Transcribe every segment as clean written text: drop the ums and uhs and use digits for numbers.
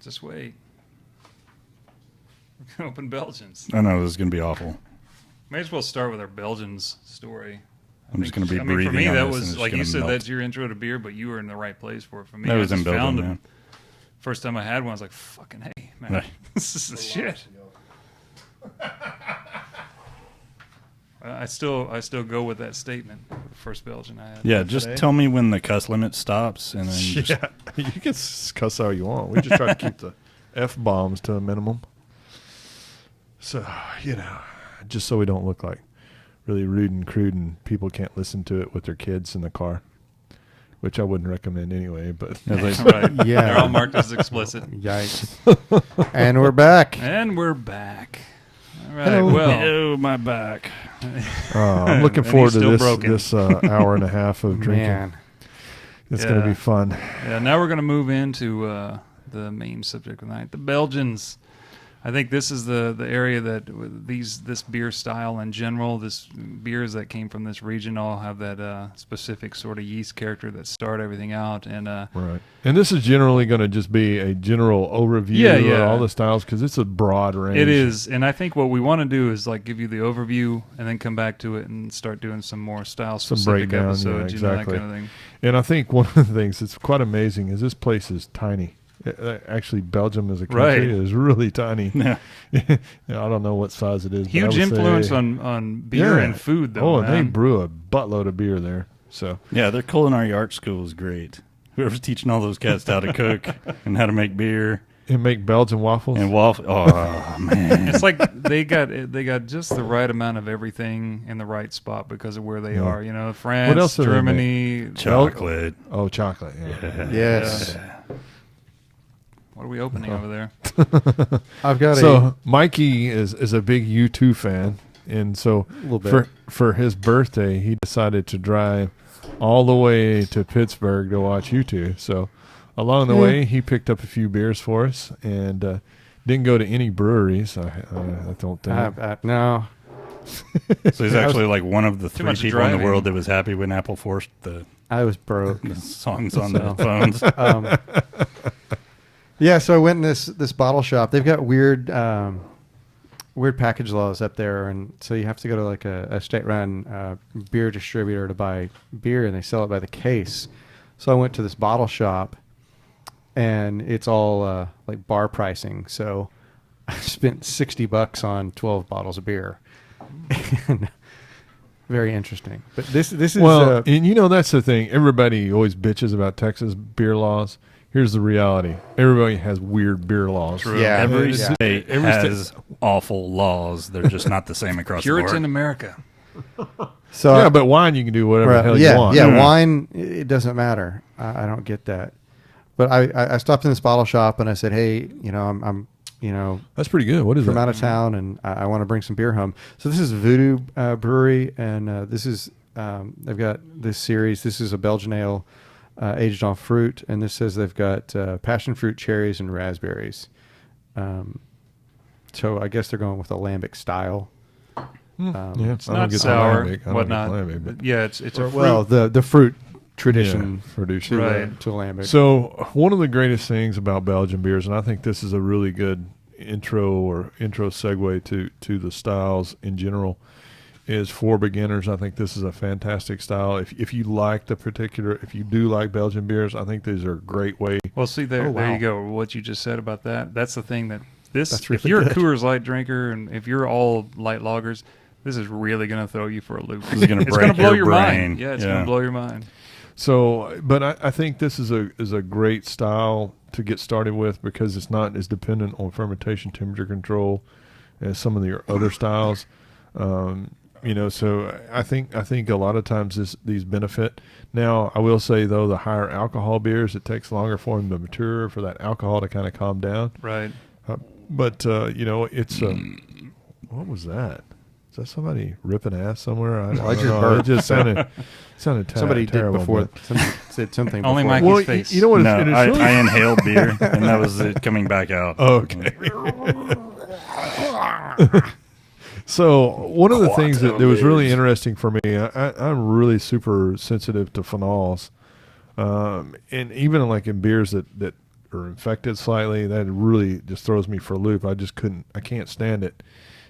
Just wait. We're going to open Belgians. I know, this is going to be awful. May as well start with our Belgians story. I'm just going to be breathing. For me, on that this was, and like it's you gonna said, melt. that's your intro to beer, but you were in the right place for it. For me, That I was in just Belgium, found yeah. them. First time I had one, I was like, fucking hey, man. Right. This is the shit. I still go with that statement. The first Belgian I had. Yeah, just today. tell me when the cuss limit stops, and then just, Yeah, you can cuss all you want. We just try to keep the F-bombs to a minimum. So, just so we don't look like really rude and crude and people can't listen to it with their kids in the car, which I wouldn't recommend anyway. But Right. Yeah. They're all marked as explicit. Yikes. And we're back. And we're back. All right. Hello. Well, oh, my back. I'm looking And forward he's to still this broken. hour and a half of drinking. Man. It's going to be fun. yeah, now we're going to move into the main subject of the night, the Belgians. I think this is the area that this beer style in general, this beers that came from this region all have that specific sort of yeast character that start everything out. And Right. And this is generally going to just be a general overview of all the styles because it's a broad range. it is. And I think what we want to do is like give you the overview and then come back to it and start doing some more style specific breakdown, episodes, yeah, you know, that exactly. kind of thing. And I think one of the things that's quite amazing is this place is tiny. Actually, Belgium as a country Right. is really tiny. Yeah. I don't know what size it is. but I Huge would influence say- on beer Yeah. and food, though. Oh, and they man. brew a buttload of beer there. So Yeah, their culinary art school is great. Whoever's teaching all those cats how to cook and how to make beer and make Belgian waffles. and waffle. Oh, man. It's like they got just the right amount of everything in the right spot because of where they Yeah. are. You know, France, What else do they Germany. Chocolate. Oh, chocolate. Yeah. Yes. What are we opening over there? I've got So Mikey is a big U2 fan, and so a little bit. for his birthday, he decided to drive all the way to Pittsburgh to watch U2. So along the way, he picked up a few beers for us, and didn't go to any breweries. I don't think. No. So he's actually like one of the three much people in the driving. world that was happy when Apple forced the I was broke. songs on So. the phones. Yeah, so I went in this bottle shop. They've got weird package laws up there, and so you have to go to like a state-run beer distributor to buy beer, and they sell it by the case. So I went to this bottle shop, and it's all like bar pricing. So I spent $60 on 12 bottles of beer. Very interesting. But this is Well, and that's the thing. Everybody always bitches about Texas beer laws. Here's the reality. Everybody has weird beer laws. True. Yeah. Every Yeah. state has awful laws. They're just not the same across the Puritan board. America. so Yeah, but wine you can do whatever the hell yeah, you want. yeah, wine it doesn't matter. I don't get that. But I stopped in this bottle shop and I said, hey, I'm That's pretty good. What is from that? out of town and I want to bring some beer home. So this is Voodoo Brewery, and this is they've got this series. This is a Belgian ale aged on fruit, and this says they've got passion fruit, cherries, and raspberries. So I guess they're going with a lambic style. Yeah, It's not sour, whatnot. but Yeah, it's a fruit. Well, the fruit tradition tradition. Right. to lambic. So one of the greatest things about Belgian beers, and I think this is a really good intro segue to the styles in general, is for beginners. I think this is a fantastic style. If you do like Belgian beers, I think these are a great way. Well, see, there Oh, wow. you go. What you just said about that, that's the thing that That's if really you're good. a Coors Light drinker and if you're all light lagers, this is really going to throw you for a loop. This is gonna It's break gonna blow your your brain. mind. Yeah, it's Yeah. going to blow your mind. So, but I think this is a great style to get started with because it's not as dependent on fermentation temperature control as some of the other styles. So I think a lot of times these benefit. Now, I will say though, the higher alcohol beers, it takes longer for them to mature, for that alcohol to kind of calm down. Right. But it's what was that? Is that somebody ripping ass somewhere? I just don't know. burped. It just sounded Somebody terrible. did before. but- Somebody said something. Only before. Mikey's Well, face. you know what? No, it's really- I inhaled beer, and that was it coming back out. Okay. So one of the things that was really interesting for me, I'm really super sensitive to phenols, and even like in beers that or infected slightly, that really just throws me for a loop. I can't stand it.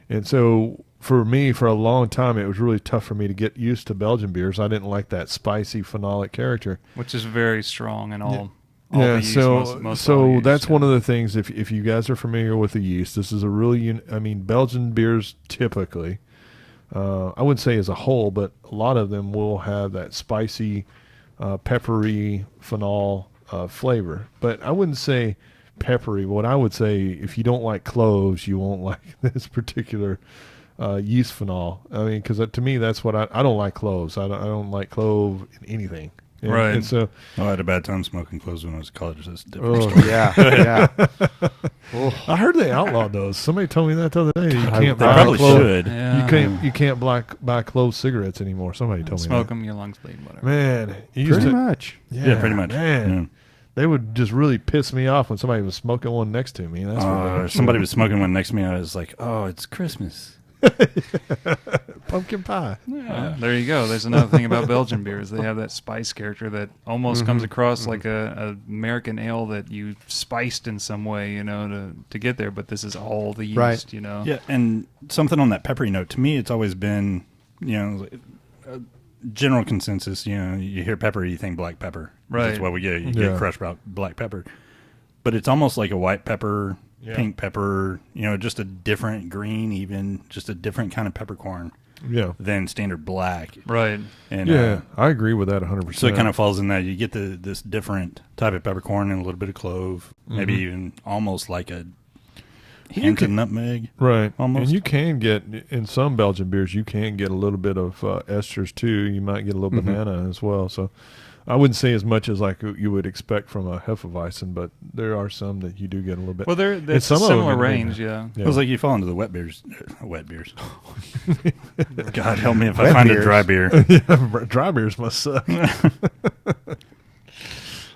And so for me, for a long time, it was really tough for me to get used to Belgian beers. I didn't like that spicy phenolic character, which is very strong in all. Yeah, the yeast, so most all yeast, that's one of the things. If you guys are familiar with the yeast, this is a really. Belgian beers typically, I wouldn't say as a whole, but a lot of them will have that spicy, peppery phenol flavor. But I wouldn't say peppery. What I would say, if you don't like cloves, you won't like this particular yeast phenol. Because to me, that's what I don't like cloves. I don't like clove in anything. Right. And so I had a bad time smoking cloves when I was in college. That's a different Oh story. yeah, yeah. I heard they outlawed those. Somebody told me that the other day. You can't They buy probably clove. should. Yeah. You can't buy clove cigarettes anymore. Somebody told me Smoke that. them, your lungs bleed, whatever. Man, you used Pretty to, much. Yeah, pretty much. Man, Yeah. they would just really piss me off when somebody was smoking one next to me. That's what Somebody was smoking one next to me. I was like, "Oh, it's Christmas." pumpkin pie. There you go. There's another thing about Belgian beers. They have that spice character that almost comes across like a American ale that you spiced in some way, to get there. But this is all the yeast, Right. Yeah, and something on that peppery note. To me, it's always been, a general consensus. You hear pepper, you think black pepper. Right. That's what we get. You Yeah. get crushed black pepper, but it's almost like a white pepper, pink pepper. Just a different green, even just a different kind of peppercorn Yeah. than standard black. Right. And Yeah, I agree with that 100%. so it kind of falls in that you get this different type of peppercorn and a little bit of clove, maybe even almost like a hint of nutmeg. right. almost. And you can get, in some Belgian beers, you can get a little bit of esters too. You might get a little banana as well. So I wouldn't say as much as like you would expect from a Hefeweizen, but there are some that you do get a little bit. Well, that's a some of similar them, range, yeah. It was like you fall into the wet beers. Wet beers. God help me if I Wet find beers. a dry beer. Yeah, dry beers must suck.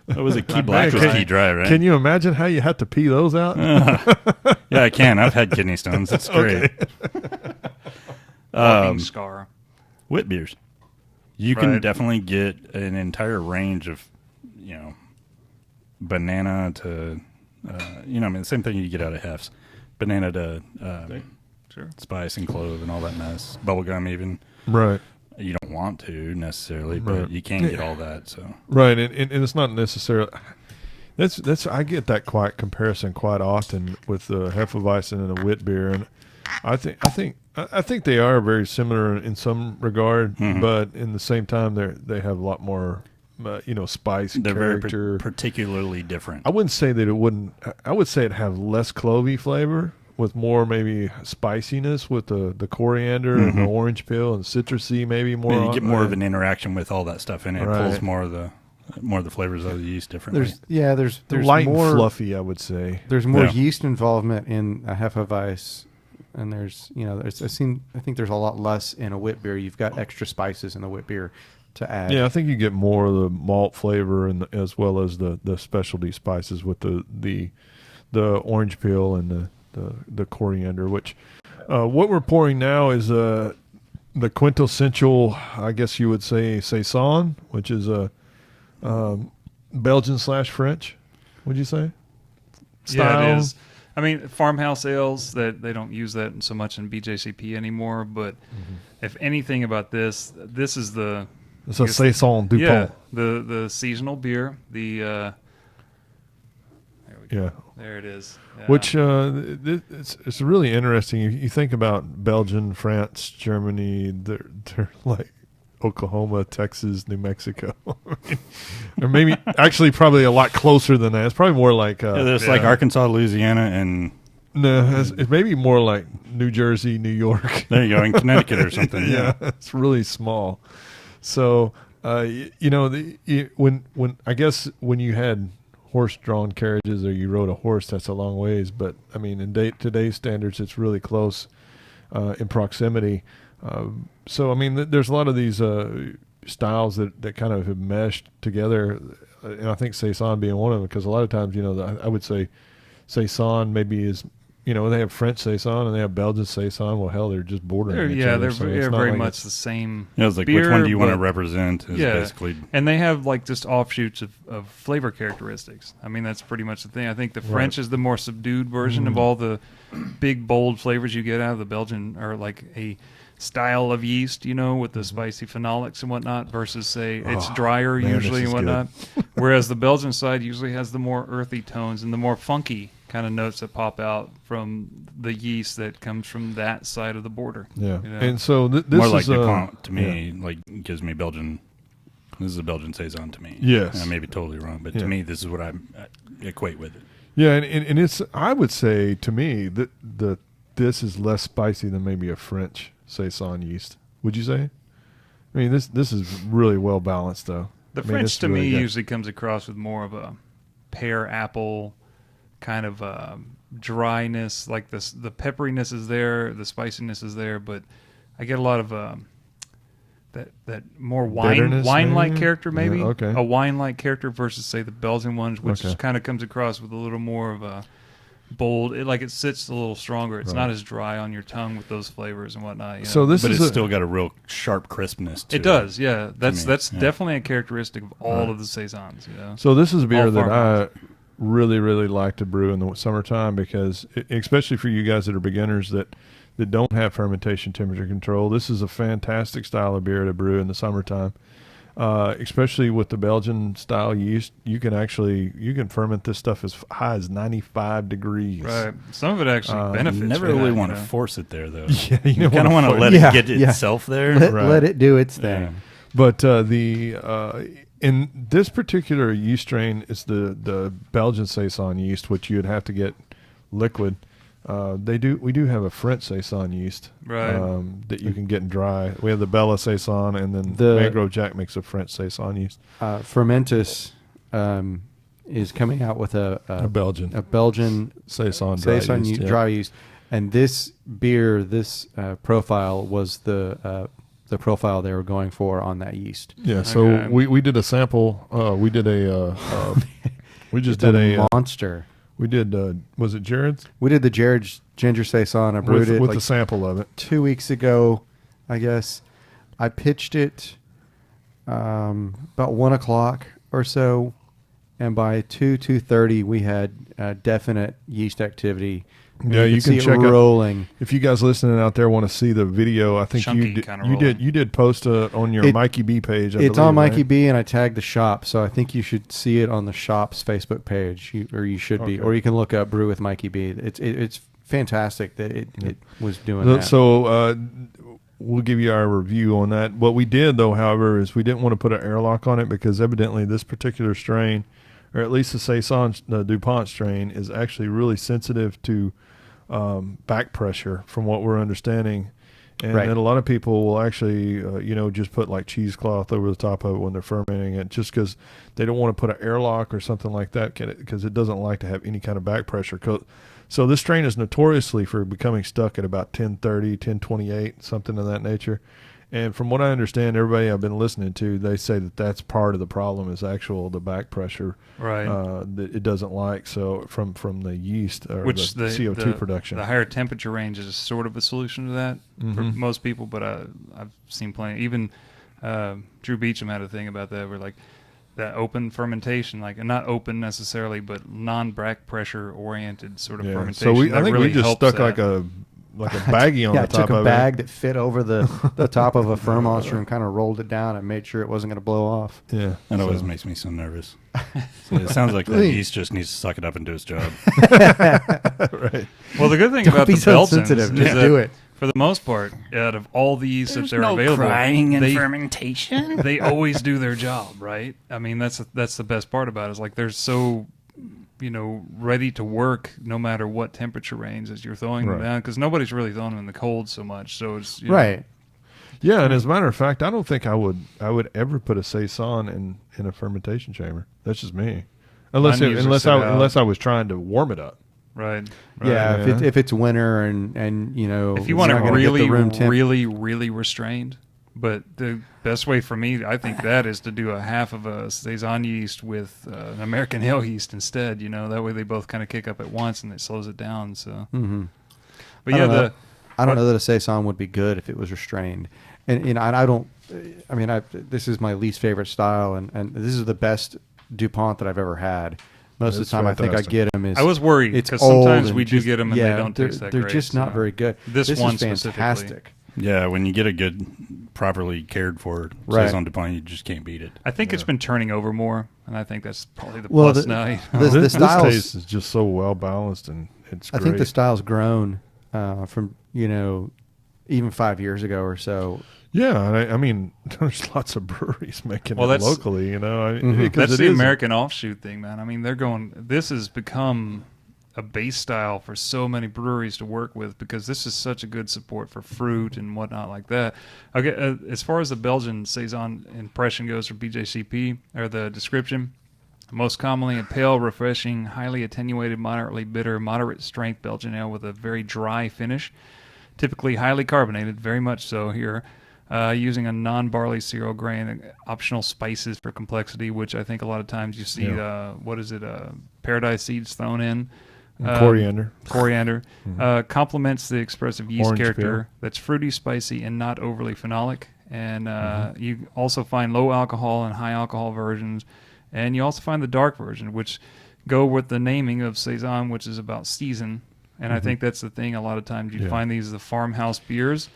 That was a key black was key dry, right? Can you imagine how you have to pee those out? Yeah, I can. I've had kidney stones. It's great. Walking scar. Wit beers. You can Right. definitely get an entire range of, banana to, the same thing you get out of Hefs. Banana to Sure. spice and clove and all that mess. Bubblegum even. Right. You don't want to necessarily, but Right. you can get all that. So Right, and it's not necessarily. That's I get that comparison quite often with the Hefeweizen and the wit beer, and I think they are very similar in some regard, but in the same time they have a lot more, spice they're character. very particularly different. I wouldn't say that it wouldn't. I would say it have less clovey flavor with more maybe spiciness with the coriander and the orange peel and citrusy maybe more. Yeah, you get more of an interaction with all that stuff in it. It Right. pulls more of the flavors of the yeast differently. There's light more and fluffy, I would say. There's more Yeah. yeast involvement in a Hefeweiss, and I think there's a lot less in a wit beer. You've got extra spices in the wit beer to add. Yeah, I think you get more of the malt flavor and as well as the specialty spices with the orange peel and the coriander. Which what we're pouring now is the quintessential, I guess you would say, saison, which is a Belgian/French. Would you say? Yeah, Style? it is. I mean, farmhouse ales, that they don't use that so much in BJCP anymore. But if anything about this is the It's a saison du yeah pont. the seasonal beer. There we go. Yeah. There it is. Yeah. Which it's really interesting. You think about Belgium, France, Germany. They're like Oklahoma, Texas, New Mexico, or maybe actually probably a lot closer than that. It's probably more like there's like Arkansas, Louisiana, and no, it's maybe more like New Jersey, New York. there you go, in Connecticut or something. Yeah, it's really small. So when I guess when you had horse-drawn carriages or you rode a horse, that's a long ways. But I mean, in today's standards, it's really close in proximity. So I mean, there's a lot of these styles that kind of have meshed together, and I think saison being one of them, because a lot of times, I would say saison maybe is they have French saison and they have Belgian saison. Well, hell, they're just bordering each other. They're So it's not very like much it's- the same. Yeah, it's like beer, which one do you want to but- represent? Is basically And they have like just offshoots of flavor characteristics. I mean, that's pretty much the thing. I think the French is the more subdued version of all the big, bold flavors you get out of the Belgian, or like a style of yeast, with the spicy phenolics and whatnot, versus say it's drier man, usually this and is whatnot. Whereas the Belgian side usually has the more earthy tones and the more funky kind of notes that pop out from the yeast that comes from that side of the border. Yeah. You know? And so this more like is DuPont to me. Like gives me Belgian. This is a Belgian saison to me. Yes. And I may be totally wrong, but Yeah. to me, this is what I equate with it. Yeah, and it's, I would say to me that this is less spicy than maybe a French saison yeast. Would you say? I mean, this is really well balanced though. The I mean, French it's to really me good. usually comes across with more of a pear apple kind of dryness. Like the pepperiness is there, the spiciness is there, but I get a lot of that more Bitterness, wine-like maybe? character, maybe. Yeah, okay. A wine-like character versus say the Belgian ones, which Okay. kind of comes across with a little more of a bold. It sits a little stronger. It's Right. not as dry on your tongue with those flavors and whatnot. So this But is it's still got a real sharp crispness to it. it does, yeah. That's me, yeah. definitely a characteristic of all Right. of the saisons. So this is a beer All that I farmhouse. really, really like to brew in the summertime because, especially for you guys that are beginners that don't have fermentation temperature control, this is a fantastic style of beer to brew in the summertime. Especially with the Belgian style yeast, you can ferment this stuff as high as 95 degrees. Right. Some of it actually benefits. You never from really that, want to you know? force it there, though. Yeah, You kind of want to let Yeah, it get yeah. itself there. Let it do its thing. Yeah. But in this particular yeast strain, it's the Belgian saison yeast, which you would have to get liquid. We do have a French saison yeast, Right. that you can get in dry. We have the Bella saison, and then The- Mangrove Jack makes a French saison yeast. Fermentus is coming out with A Belgian a Belgian saison dry saison yeast. Yeah. dry yeast, and this beer, this profile was the profile they were going for on that yeast. Yeah, so Okay. we did a sample. We did a we just It's did a a monster. we did was it Jared's We did the Jared's Ginger Saison. I brewed it with like a sample of it. 2 weeks ago, I guess. I pitched it about 1 o'clock or so, and by 2:30 we had definite yeast activity. Yeah, you could can see check it out- rolling. If you guys listening out there want to see the video, I think Chunky you kinda you did post on your Mikey B page. I It's believe, on Mikey right? B, and I tagged the shop, so I think you should see it on the shop's Facebook page, you should be, Okay. or you can look up Brew with Mikey B. It's fantastic that it was doing So, that. so we'll give you our review on that. What we did, though, however, is we didn't want to put an airlock on it because evidently this particular strain, or at least the Saison, the DuPont strain, is actually really sensitive to back pressure, from what we're understanding. And Right. then a lot of people will actually, just put like cheesecloth over the top of it when they're fermenting it, just because they don't want to put an airlock or something like that, because it doesn't like to have any kind of back pressure. So this strain is notoriously for becoming stuck at about 1030, 1028, something of that nature. And from what I understand, everybody I've been listening to, they say that that's part of the problem is the back pressure Right. that it doesn't like. So from the yeast or Which the CO2 production. The higher temperature range is sort of a solution to that for Mhm. most people, but I've seen plenty. Even Drew Beecham had a thing about that, where like that open fermentation, like not open necessarily, but non-back pressure oriented sort of Yeah. fermentation. So I that think really we just helps stuck that. like a baggie on yeah, the I top took a of bag that fit over the top of a Fermonster and kind of rolled it down and made sure it wasn't going to blow off. it. Yeah. That always So- makes me so nervous. So it sounds like that yeast just needs to suck it up and do its job. right. Well, the good thing Don't about be the so Belgians sensitive. is Just that do it. for the most part, out of all the yeasts that There's they're no available, crying in they, fermentation. they always do their job, right? I mean, that's the best part about it. Is like they're so, ready to work no matter what temperature range as you're throwing them Right. down, because nobody's really throwing them in the cold so much. So it's you know, Right. Yeah, and as a matter of fact, I don't think I would ever put a saison in a fermentation chamber. That's just me. Unless Mine usually sit out. unless I was trying to warm it up. right. Yeah, Yeah. if it's winter and If you it's want not it gonna get really, the room temp- really, really restrained, But the best way for me, I think, that is to do a half of a saison yeast with an American ale yeast instead. That way they both kind of kick up at once and it slows it down. So, but I don't know that a saison would be good if it was restrained, and I don't. I mean, this is my least favorite style, and this is the best DuPont that I've ever had. Most of the time, fantastic. I think I get them. I was worried because sometimes we do get them and they don't taste that great. They're just not very good. This one is fantastic. Yeah, when you get a good, properly cared for saison DuPont, you just can't beat it. I think it's been turning over more, and I think that's probably the plus now. This taste is just so well balanced, and it's great. I think the style's grown from even 5 years ago or so. Yeah, I mean, there's lots of breweries making it locally. That's the American offshoot thing, man. I mean, this has become a base style for so many breweries to work with because this is such a good support for fruit and whatnot like that. Okay, as far as the Belgian saison impression goes for BJCP, or the description, most commonly a pale, refreshing, highly attenuated, moderately bitter, moderate strength Belgian ale with a very dry finish, typically highly carbonated, very much so here, using a non-barley cereal grain, optional spices for complexity, which I think a lot of times you see, paradise seeds thrown in. Coriander. Complements the expressive yeast Orange character peel. that's fruity, spicy, and not overly phenolic. And you also find low alcohol and high alcohol versions. And you also find the dark version, which go with the naming of saison, which is about season. And I think that's the thing. A lot of times you find the farmhouse beers.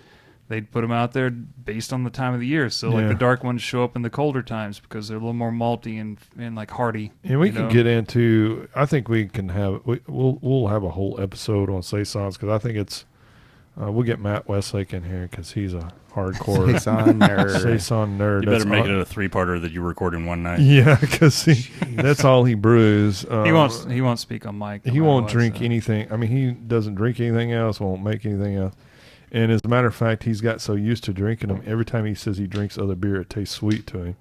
They'd put them out there based on the time of the year. So like the dark ones show up in the colder times because they're a little more malty and like hearty. And we can get into. I think we can have. We'll have a whole episode on saisons because I think it's. We'll get Matt Westlake in here because he's a hardcore saison nerd. You better make it a 3-parter that you record in one night. Yeah, because that's all he brews. He won't speak on mic. He won't drink anything. I mean, he doesn't drink anything else. Won't make anything else. And as a matter of fact, he's got so used to drinking them. Every time he says he drinks other beer, it tastes sweet to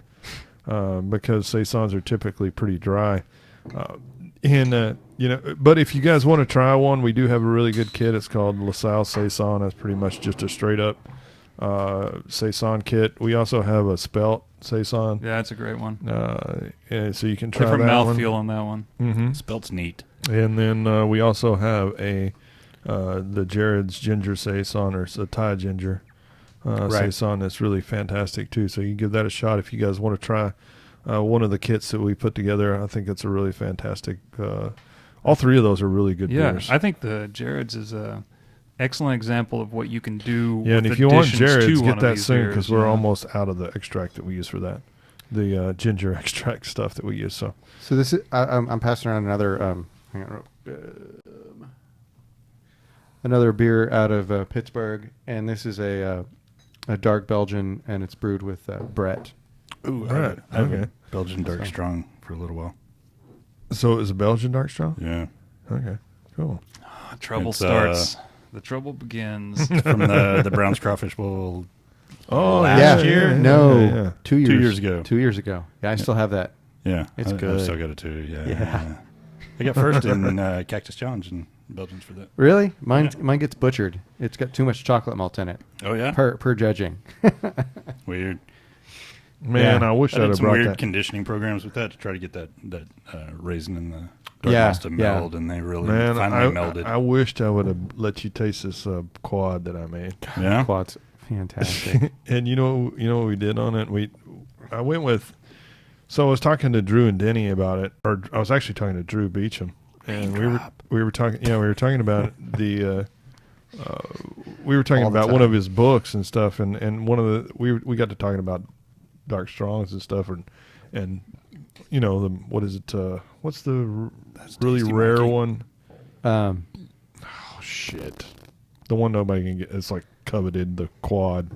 him because saisons are typically pretty dry. But if you guys want to try one, we do have a really good kit. It's called LaSalle Saison. That's pretty much just a straight up saison kit. We also have a spelt saison. Yeah, that's a great one. And so you can try different that mouthfeel on that one. Mm-hmm. Spelt's neat. And then we also have the Jared's Ginger Saison, or the Thai Ginger Saison. That's really fantastic too. So you can give that a shot if you guys want to try one of the kits that we put together. I think it's a really fantastic. All three of those are really good beers. I think the Jared's is a excellent example of what you can do. Yeah, with and if you want Jared's, get that these soon because beers, we're almost out of the extract that we use for that. The ginger extract stuff that we use. So this is I'm passing around another. Another beer out of Pittsburgh, and this is a dark Belgian, and it's brewed with Brett. Ooh, right. Okay. Belgian dark strong for a little while. So it was a Belgian dark strong? Yeah. Okay, cool. Trouble starts. The trouble begins. From the Brown's Crawfish Bowl last year? No, yeah. 2 years. 2 years ago. 2 years ago. Yeah, I still have that. Yeah. It's good. I've still got it too, Yeah. I got first in Cactus Challenge in Belgians for that. Really? Mine gets butchered. It's got too much chocolate malt in it. Oh, yeah? Per judging. Weird. Man, I wish I I'd did have some brought weird that. conditioning programs with that to try to get that raisin in the dark malts to meld, and they really finally melded. I wished I would have let you taste this quad that I made. Yeah? Quad's fantastic. And you know what we did on it? I went with. So I was talking to Drew and Denny about it, or I was actually talking to Drew Beecham, and we were talking. Yeah, we were talking about the. We were talking about one of his books and stuff, and one of the we got to talking about dark strongs and stuff, and you know what is it? What's the really rare one? Oh shit! The one nobody can get. It's like coveted. The quad.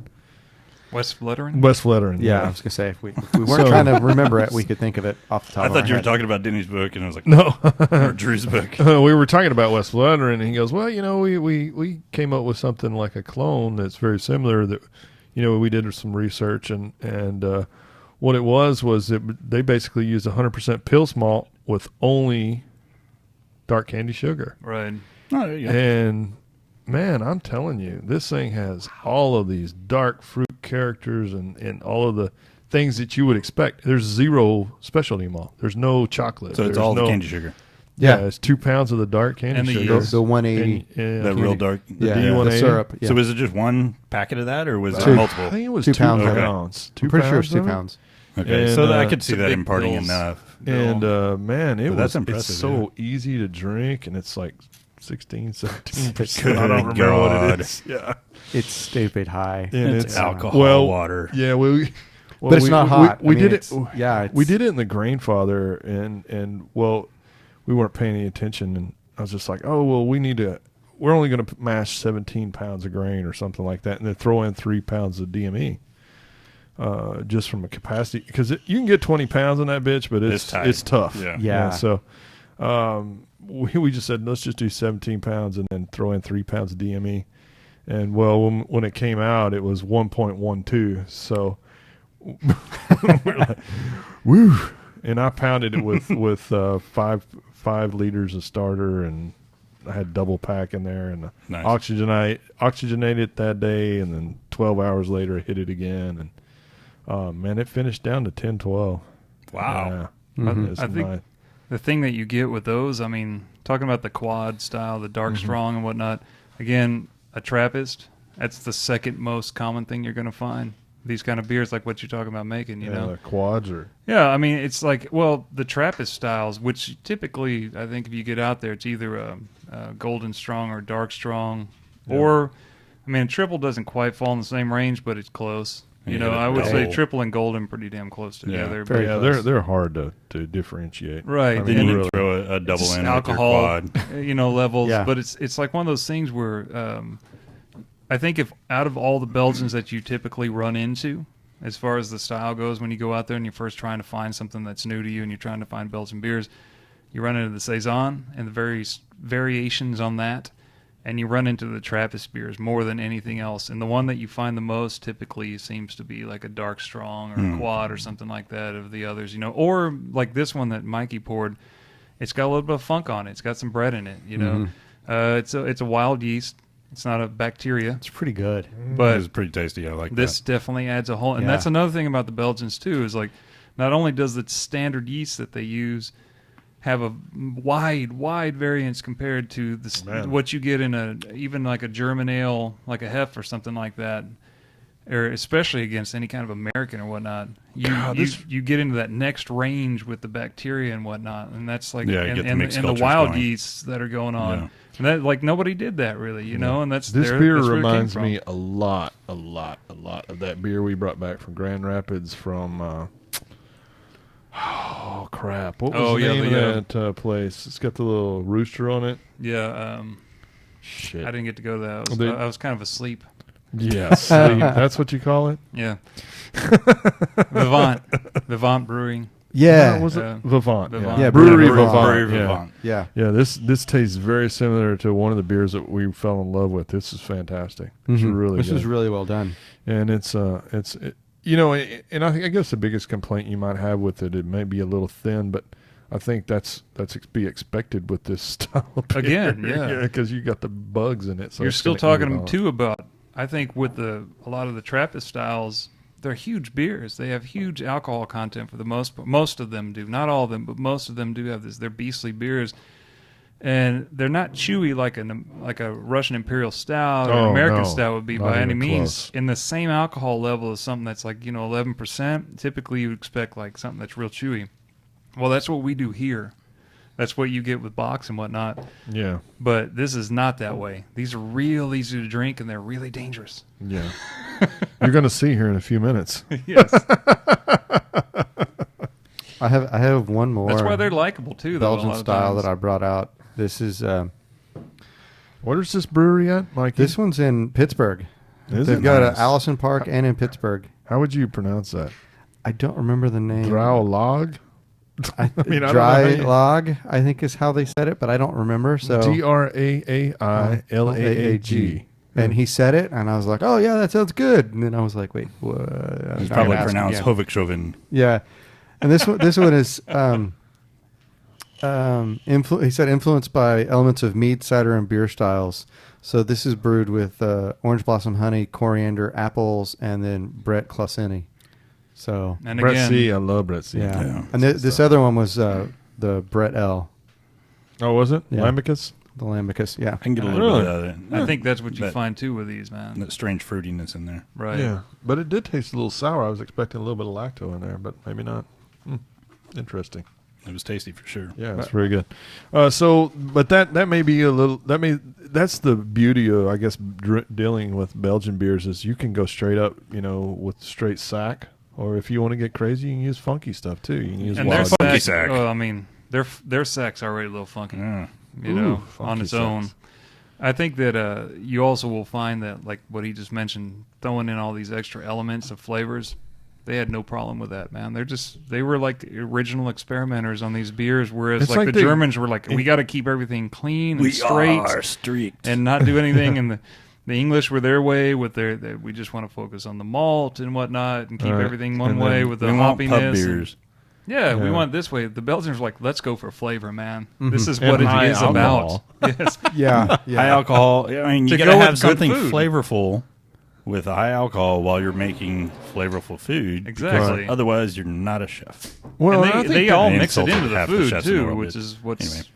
West Fluttering? West Fluttering. Yeah, I was gonna say if we weren't trying to remember it, we could think of it off the top. I of thought our you were head. talking about Denny's book, and I was like, no, or Drew's book. We were talking about West Fluttering, and he goes, "Well, you know, we came up with something like a clone that's very similar. That, you know, we did some research, and what it was that they basically used 100% Pils malt with only dark candy sugar, Right. Oh, yeah. and man, I'm telling you, this thing has all of these dark fruit characters and all of the things that you would expect. There's zero specialty malt. There's no chocolate. So it's all the candy sugar. Yeah, it's 2 pounds of the dark candy And the sugar. yeast. The 180. That real dark. The Yeah, D180. the syrup. Yeah. So was it just one packet of that, or was Two. it multiple? I think it was 2 2 pounds. pounds. I'm pretty sure it's 2 of it? pounds. Okay, And, so I could see it's a that big imparting bills. enough. And man, But that's it's impressive, so easy to drink, and it's like 16, 17%. Good I don't remember God. what it is. Yeah, It's stupid high. and It's it's alcohol water. Yeah, But it's not hot. We I mean, did it. Yeah, We did it in the Grainfather, and well, we weren't paying any attention, and I was just like, oh well, we're only going to mash 17 pounds of grain or something like that, and then throw in 3 pounds of DME. Just from a capacity, because you can get 20 pounds in that bitch, but It's tight. it's tough. Yeah. So we just said let's just do 17 pounds and then throw in 3 pounds of DME, and well, when it came out, it was 1.12. So we're like, woo! And I pounded it with 5 liters of starter, and I had double pack in there, and Nice. oxygenated it that day, and then 12 hours later I hit it again, and man, it finished down to 10-12. Wow. Yeah. Mhm. It's I think nice. the thing that you get with those, I mean, talking about the quad style, the dark Mm-hmm. strong and whatnot, again, a Trappist, that's the second most common thing you're going to find. These kind of beers, like what you're talking about making, you know? The quads are Yeah, I mean, it's like, well, the Trappist styles, which typically, I think if you get out there, it's either a golden strong or dark strong, Yeah. or, I mean, triple doesn't quite fall in the same range, but it's close. You Yeah, know, the I would say double. triple and golden pretty damn close together. Very but- close. they're hard to differentiate. Right. I Then mean, you really. can throw a double It's in alcohol, with your quad. you know, levels. Yeah. But it's like one of those things where I think if out of all the Belgians that you typically run into, as far as the style goes, when you go out there and you're first trying to find something that's new to you and you're trying to find Belgian beers, you run into the Saison and the various variations on that, and you run into the Trappist beers more than anything else. And the one that you find the most typically seems to be like a dark strong or a quad or something like that of the others, you know, or like this one that Mikey poured. It's got a little bit of funk on it. It's got some bread in it, you know. It's a wild yeast. It's not a bacteria, It's pretty good. but It's pretty tasty. I like this definitely adds a whole. And Yeah. that's another thing about the Belgians too is like, not only does the standard yeast that they use have a wide variance compared to Man. what you get in even like a German ale, like a Hef or something like that, or especially against any kind of American or whatnot. God, You get into that next range with the bacteria and whatnot, and that's like Yeah, you get the and mixed the cultures wild going. yeasts that are going on. Yeah. And that like nobody did that really, you know, and that's This there- beer that's where it came reminds from. me a lot of that beer we brought back from Grand Rapids from. Oh crap! What was Oh, the yeah, name the, of that place? It's got the little rooster on it. Yeah, Shit. I didn't get to go to that. They- I was kind of asleep. Yes, that's what you call it. Yeah. Vivant Brewing. Yeah. Was it Uh, Vivant? Vivant. Yeah, Brewery Brewery Vivant. Brewery yeah. Vivant. Yeah. Yeah, this tastes very similar to one of the beers that we fell in love with. This is fantastic. It's Mhm. really This good. is really well done. And you know, and I guess the biggest complaint you might have with it may be a little thin, but I think that's be expected with this style of beer. Again, yeah. because you got the bugs in it. So You're it's still gonna eat it talking all. too about, I think with a lot of the Trappist styles, they're huge beers. They have huge alcohol content for the most part. Most of them do. Not all of them, but most of them do have this. They're beastly beers. And they're not chewy like a Russian Imperial Stout or an Oh, American no. Stout would be Not by any even means. close. In the same alcohol level as something that's like, 11%, typically you expect like something that's real chewy. Well, that's what we do here. That's what you get with box and whatnot. Yeah, But this is not that way. These are real easy to drink and they're really dangerous. yeah. You're going to see here in a few minutes. Yes. I have one more. That's why they're likable too, though. Belgian style that I brought out. This is Where's this brewery at, Mikey? this one's in Pittsburgh. Is They've it? got Nice. at Allison Park and in Pittsburgh. How would you pronounce that? I don't remember the name. Drow Log? I mean, I don't know Dry how you- Log, I think is how they said it, but I don't remember. So DRAAILAAG. And he said it, and I was like, "Oh yeah, that sounds good." And then I was like, "Wait, what?" It's probably pronounced Hovikshoven. Yeah, and this one is He said influenced by elements of mead, cider, and beer styles. So this is brewed with orange blossom honey, coriander, apples, and then Brett Clausini. So And Brett again, C. I love Brett C. yeah. And this other one was the Brett L. Oh, was it? Yeah. Lambicus? The Lambicus, yeah. I can get a little Really? bit of that. I think that's what you That- find too with these, man. that strange fruitiness in there. Right. Yeah. But it did taste a little sour. I was expecting a little bit of lacto in there, but maybe not. Interesting. It was tasty for sure. Yeah, it's very good. But that may be a little. That's the beauty of, I guess, dealing with Belgian beers is you can go straight up, with straight sack, or if you want to get crazy, you can use funky stuff too. You can use And their wild. sack, oh, I mean, their sack's already a little funky, Yeah. Ooh, on its funky own. sacks. I think that you also will find that, like what he just mentioned, throwing in all these extra elements of flavors, they had no problem with that, man. They were like the original experimenters on these beers, whereas It's like like the Germans were like, it- we got to keep everything clean and We straight are streaked. and not do anything. And the English were their way with we just want to focus on the malt and whatnot and keep Right. everything one And way then with the we want hoppiness. pub and- beers. yeah, we Yeah. want it this way. The Belgians were like, let's go for flavor, man. Mhm. This is And what it high is alcohol. about. Yes. Yeah. High alcohol. I mean, To you go gotta with have good something food. flavorful with a high alcohol while you're making flavorful food. Exactly. because Otherwise, you're not a chef. Well, And I they think that- all they mix it insulted into the half the food chefs in the too, world, which but is what's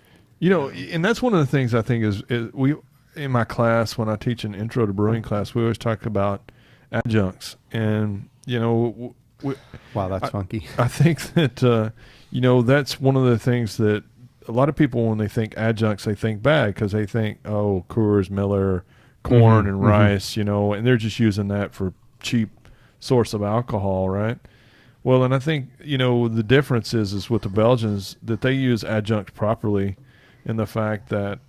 anyway. And that's one of the things I think is we in my class when I teach an intro to brewing class, we always talk about adjuncts, and Wow, that's funky. I think that that's one of the things that a lot of people, when they think adjuncts, they think bad because they think, oh, Coors, Miller, corn, Mhm, and mhm. rice, and they're just using that for cheap source of alcohol, right? Well, and I think the difference is with the Belgians that they use adjunct properly, in the fact that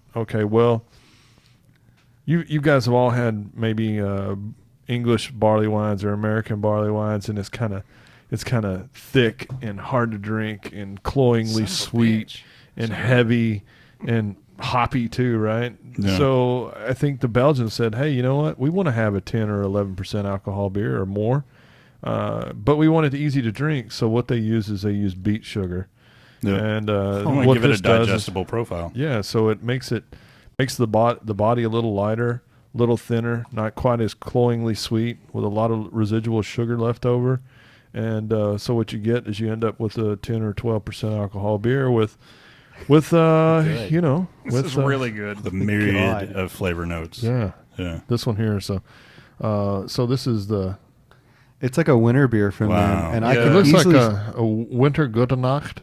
you guys have all had maybe English barley wines or American barley wines, and it's kind of thick and hard to drink and cloyingly sweet and heavy and hoppy too, right? Yeah. So I think the Belgians said, hey, you know what? We want to have a 10 or 11% alcohol beer or more, but we want it easy to drink. So what they use is beet sugar. Yeah. And I want to what give it a this does is- digestible profile. yeah, so it makes the body a little lighter, a little thinner, not quite as cloyingly sweet, with a lot of residual sugar left over. And so what you get is you end up with a 10 or 12% alcohol beer with This with is really good. The myriad God. of flavor notes. yeah, Yeah. this one here. So this is the. It's like a winter beer from Wow. them, and I Yeah. It could looks like easily, a winter Gute Nacht.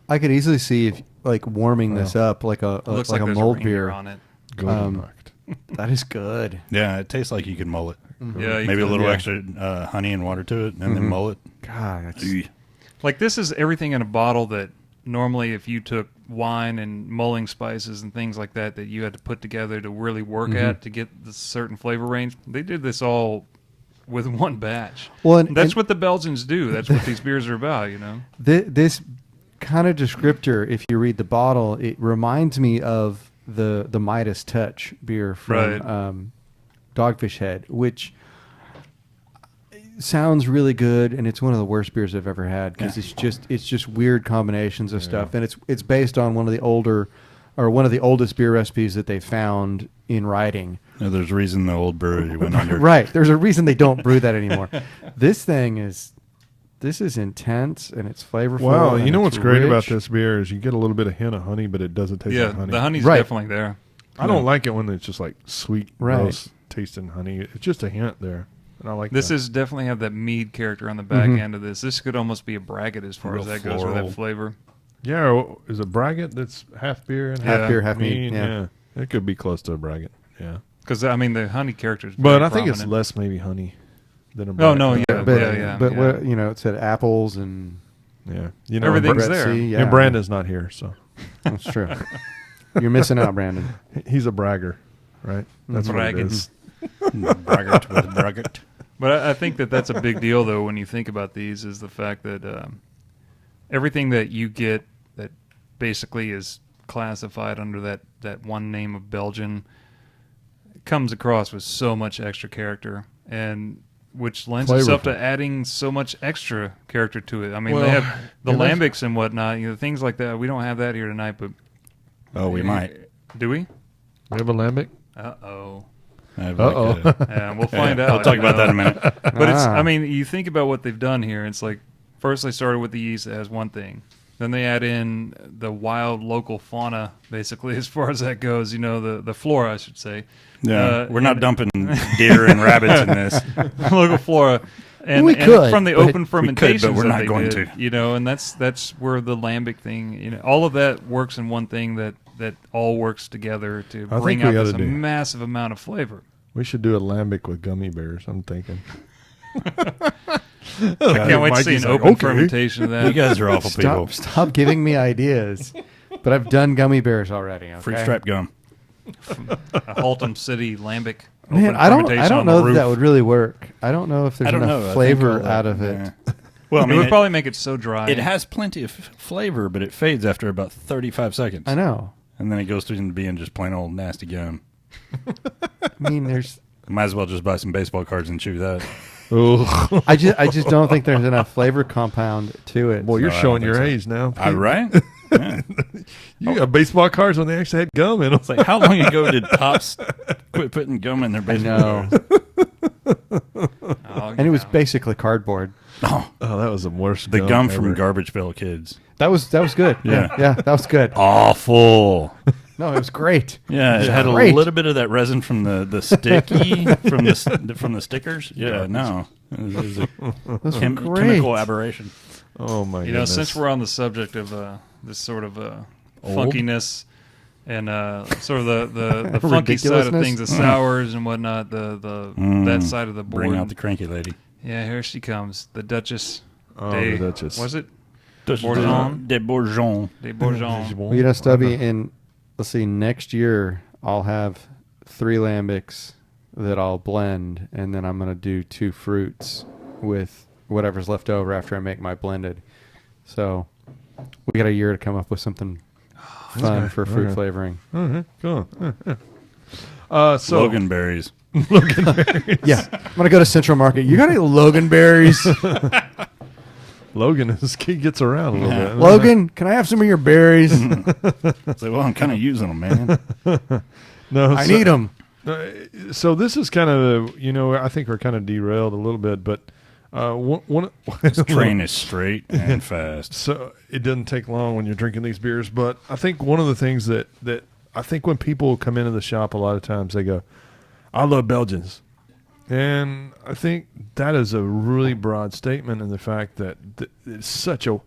I could easily see if like warming this up like a It looks like a there's mold reindeer beer. on it. Gute Um, Nacht. That is good. Yeah, it tastes like you could mull it. Yeah, you Maybe a could, little yeah. extra honey and water to it, and then Mhm. mull it. God, that's, Eey. Like this is everything in a bottle that normally if you took wine and mulling spices and things like that you had to put together to really work at to get the certain flavor range. They did this all with one batch. well, That's and what the Belgians do. That's what these beers are about, this kind of descriptor. If you read the bottle, it reminds me of the Midas Touch beer from Right. Dogfish Head, which sounds really good, and it's one of the worst beers I've ever had because it's just weird combinations of stuff, and it's based on one of the oldest beer recipes that they found in writing. No, there's a reason the old brewery went under. Right. There's a reason they don't brew that anymore. This is intense and it's flavorful. Wow, and you know it's what's great about rich. this beer is you get a little bit of hint of honey, but it doesn't taste Yeah, like honey. the honey's Right. definitely there. I don't like it when it's just like sweet, Right. gross tasting honey. It's just a hint there, and I like This that. is definitely have that mead character on the back Mhm. end of this. This could almost be a braggot as far Real as that goes with floral. that flavor. Is a braggot that's half beer and Half half beer, half mead, yeah. It could be close to a braggot. Yeah, Because, I mean, the honey character is but very I think it's prominent. less maybe honey than a. Oh, no, braggot. yeah, But, yeah. what, it said apples and yeah. You know, Everything's Bra- there. C, yeah. And Brandon's not here, so That's true. You're missing out, Brandon. he's a bragger, right? That's what it Braggot. is. Braggart with a braggart. But I think that's a big deal, though, when you think about these, is the fact that everything that you get that basically is classified under that one name of Belgian comes across with so much extra character. And which lends itself to Flavorful. adding so much extra character to it. I mean, Well, they have the and that's- lambics and whatnot, things like that. We don't have that here tonight, but Oh, we might. do we? We have a lambic. Uh-oh. Uh-oh. Yeah, we'll find out. I'll talk about that in a minute. But it's, Ah. I mean, you think about what they've done here. It's like, first they started with the yeast as one thing. Then they add in the wild local fauna, basically, as far as that goes. The flora, I should say. Yeah, we're not dumping deer and rabbits in this. Local flora. And, We and could, from the but- open fermentations but we're that not they going did, to. and that's where the lambic thing, all of that works in one thing that all works together to I bring think we out this gotta do- massive amount of flavor. We should do a lambic with gummy bears. I'm thinking. I can't wait to see Mikey's an like, open okay. fermentation of You that. guys are awful people. Stop giving me ideas. But I've done gummy bears already. Okay? Free strap gum. A Haltom City lambic. Man, open I fermentation don't on the know if roof. that would really work. I don't know if there's I don't enough know. I flavor think all out that- of it. yeah. Well, I It mean, would probably make it so dry. it has plenty of flavor, but it fades after about 35 seconds. I know. And then it goes to being just plain old nasty gum. I mean, there's. Might as well just buy some baseball cards and chew that. Oh, I just don't think there's enough flavor compound to it. boy, you're No, I showing don't your think so. age now. All right? Yeah. You got baseball cards when they actually had gum in them. It's like, how long ago did Pops quit putting gum in their I baseball know. cards? Oh, And it was yeah. basically cardboard. Oh, Oh, that was the worst. the gum from ever. Garbage Pail Kids. That was good. Yeah. Yeah, that was good. Awful. No, it was great. Yeah, it had a Great. little bit of that resin from the sticky from the stickers. Yeah, no, it was a Those were great. chemical aberration. Oh my You know, goodness. since we're on the subject of this sort of Old? funkiness and sort of the funky side of Ridiculousness? things, the sours and whatnot, the that side of the board. Bring out the cranky lady. Yeah, here she comes, the Duchess. Oh, de, the Duchess. Was it Bourgeon. De Bourgeon. de Bourgeon? Well, you know, Stubby, in let's see, next year I'll have 3 lambics that I'll blend, and then I'm gonna do 2 fruits with whatever's left over after I make my blended. So we got a year to come up with something fun Okay, for fruit okay. flavoring. Cool. So Logan berries. Yeah, I'm gonna go to Central Market. You got any Logan berries? Logan he gets around a little Yeah. bit. Logan, can I have some of your berries? It's like, well, I'm kind of using them, man. No, I need them. So this is kind of I think we're kind of derailed a little bit, but one This train is straight and fast. So it doesn't take long when you're drinking these beers, but I think one of the things that I think when people come into the shop, a lot of times they go, "I love Belgians," and I think that is a really broad statement in the fact that it's such a.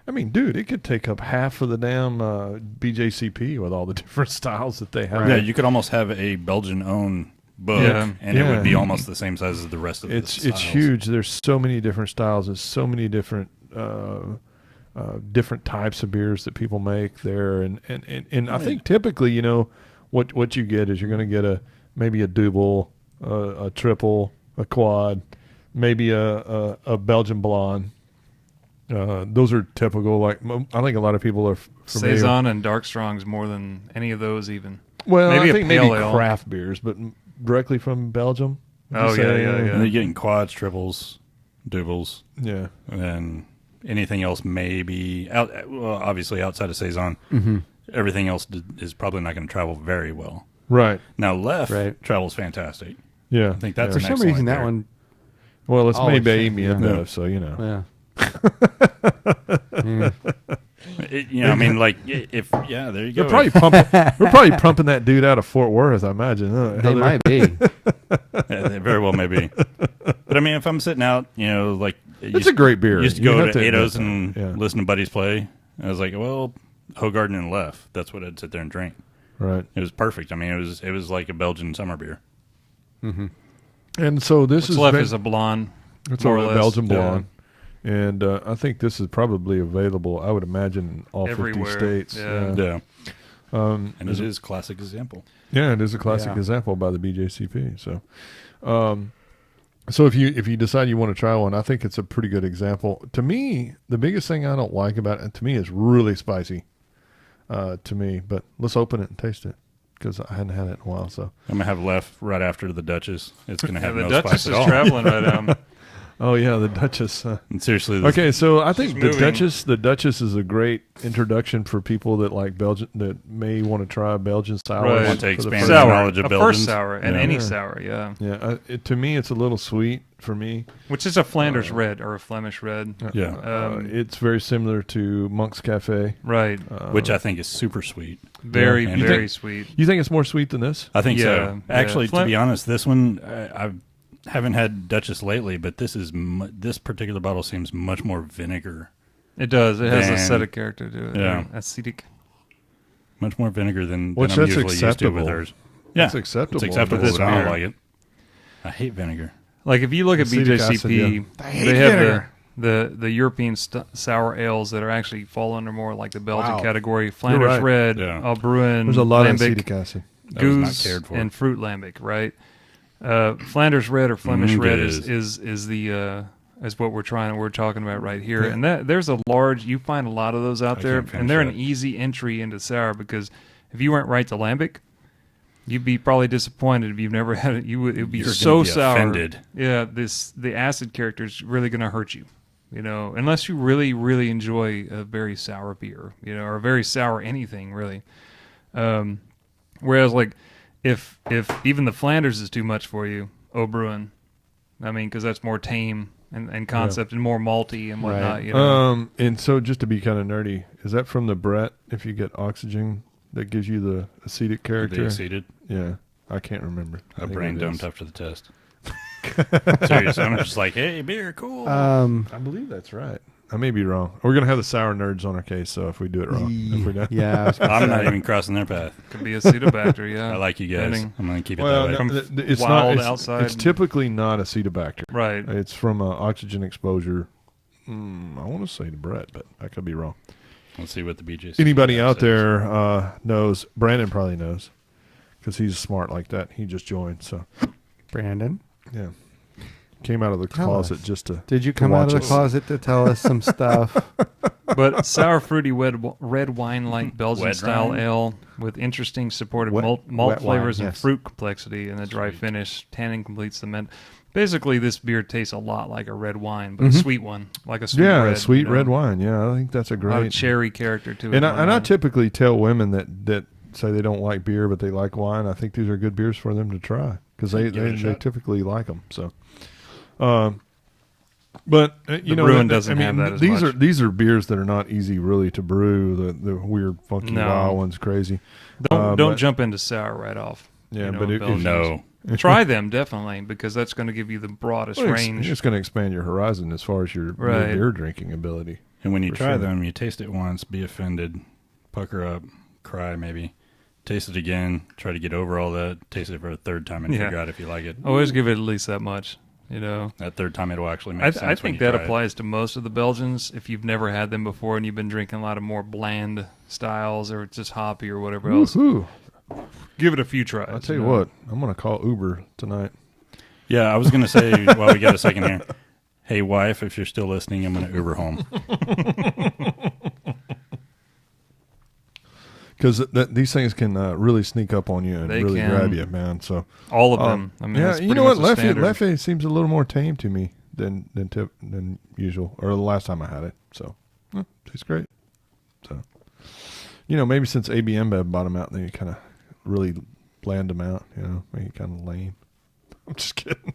I mean, dude, it could take up half of the damn BJCP with all the different styles that they have. Yeah, you could almost have a Belgian-owned book, Yeah. and it Yeah. would be almost the same size as the rest of It's the styles. huge. There's so many different styles. There's so many different different types of beers that people make there, and I think typically, what you get is you're going to get maybe a double, a triple, a quad, maybe a Belgian blonde. Those are typical. Like I think a lot of people are familiar. Saison and Dark Strongs more than any of those even. Well, maybe I a think pale maybe ale. craft beers, but directly from Belgium. would you Oh, say? yeah. And then you're getting quads, triples, doubles, Yeah. and anything else maybe obviously outside of Saison, Mm-hmm. everything else is probably not going to travel very well. Right. Now left Right. travels fantastic. Yeah. I think that's yeah. For an some reason, excellent that beer. one, Well, it's Always made by think, Amy yeah. and Bev, so yeah. I mean, like if there you go. We're probably pumping that dude out of Fort Worth, I imagine. They might be. Yeah, they very well may be. But I mean, if I'm sitting out, like It's a great beer. Used to You go have to to admit Ato's that. and Yeah. listen to buddies play. I was like, well, Hogarden and Left. That's what I'd sit there and drink. Right. It was perfect. I mean, it was like a Belgian summer beer. And so this What's is left is a blonde. it's more a or less. Belgian Yeah. blonde, and I think this is probably available. I would imagine in all Everywhere. 50 states. Yeah. Yeah, Um, and it is a classic example. Yeah, it is a classic Yeah. example by the BJCP. So, so if you decide you want to try one, I think it's a pretty good example. To me, the biggest thing I don't like about it, to me, is really spicy. To me, but let's open it and taste it. because I hadn't had it in a while. So I'm gonna have left right after the Duchess. It's gonna have the no Duchess spice at is all. traveling right now. oh yeah, the Duchess. And seriously, this, Okay, so I think moving. the Duchess is a great introduction for people that like Belgian, that may want to try Belgian sour. Right. Want to expand first- their knowledge of a Belgians. first sour, and Yeah. any Yeah. sour, yeah. Yeah, to me, it's a little sweet for me. Which is a Flanders red or a Flemish red. Yeah. It's very similar to Monk's Cafe. Right. Which I think is super sweet. Very, And very sweet. You think it's more sweet than this? I think Yeah, so. yeah. Actually, to Flam- be honest, this one I haven't had Duchess lately, but this is this particular bottle seems much more vinegar, It does. It has Then- acetic character to it. Yeah. Acetic. much more vinegar than Which I'm that's usually used to acceptable. with hers. Yeah, That's acceptable. it's acceptable, With this but I don't beer. like it. I hate vinegar. Like if you look at Acetic BJCP, acid, yeah. they have the European sour ales that are actually fall under more like the Belgian Wow. category. Flanders right. Red, Yeah. Bruin, There's a lot of Lambic, acetic acid. That was not Goose, cared for. and Fruit Lambic, right? Flanders Red or Flemish Red Goose. is the is what we're talking about right here. And that there's a large, you find a lot of those out I there, can't finish and they're that. an easy entry into sour because if you went right to Lambic, you'd be probably disappointed if you've never had it. It would be You're so gonna be sour. offended. Yeah, the acid character is really going to hurt you. You know, unless you really, really enjoy a very sour beer, you know, or a very sour anything really. Whereas like if even the Flanders is too much for you, Bruin, I mean, because that's more tame and concept and more malty and whatnot. Right. You know, And so just to be kind of nerdy, is that from the Brett? If you get oxygen, that gives you the acetic character. They seated. Yeah, I can't remember. I think brain it dumped is. after the test. Seriously, I'm just like, hey, beer, cool. I believe that's right. I may be wrong. We're gonna have the sour nerds on our case, so if we do it wrong, if we don't, Yeah, I was gonna I'm say. not even crossing their path. could be Acetobacter. Yeah, I like you guys. Depending. I'm going to keep it well, that way. no, From it's wild not. outside. It's typically not acetobacter. Right. It's from oxygen exposure. I want to say the Brett, but I could be wrong. Let's see what the BJC. Anybody says. out there knows? Brandon probably knows because he's smart like that. He just joined, so Brandon, yeah, came out of the Tell closet us. just to. did you come out watch of the us. closet to tell us some stuff? But sour, fruity, red wine-like Belgian Wet style wine. ale with interesting supportive Wet- malt wet wine, flavors and yes. fruit complexity and the dry Sweet. finish. Tannin completes the mint. Basically, this beer tastes a lot like a red wine, but a sweet one, like a sweet Yeah, red. sweet you know? red wine. Yeah, I think that's a A lot of great. cherry character to it. And I whatnot. typically tell women that say they don't like beer but they like wine. I think these are good beers for them to try because they Give it a shot. typically like them. So, but you The know, Bruin doesn't have that as these much. these are beers that are not easy really to brew. The weird funky No. wild ones, crazy. Don't but- jump into sour right off. Yeah, you know, but Belgians. No. Try them definitely because that's going to give you the broadest Well, range. it's going to expand your horizon as far as your Right. beer drinking ability. And when you For try sure. them, you taste it once, be offended, pucker up, cry maybe, taste it again, try to get over all that, taste it for a third time and Yeah. figure out if you like it. Always give it at least that much. You know, That third time it'll actually make I sense. I when think you that try it. applies to most of the Belgians. If you've never had them before and you've been drinking a lot of more bland styles or just hoppy or whatever else, Woohoo. give it a few tries. I'll tell you know? what, I'm going to call Uber tonight. Yeah, I was going to say, while we got a second here, hey, wife, if you're still listening, I'm going to Uber home. Because these things can really sneak up on you and They really can. grab you, man. So All of them. I mean, yeah, that's you pretty know what? much the standard. Leffe seems a little more tame to me than usual, or the last time I had it. So tastes great. So maybe since AB InBev bought them out, they kind of really bland them out. Make it kind of lame. I'm just kidding.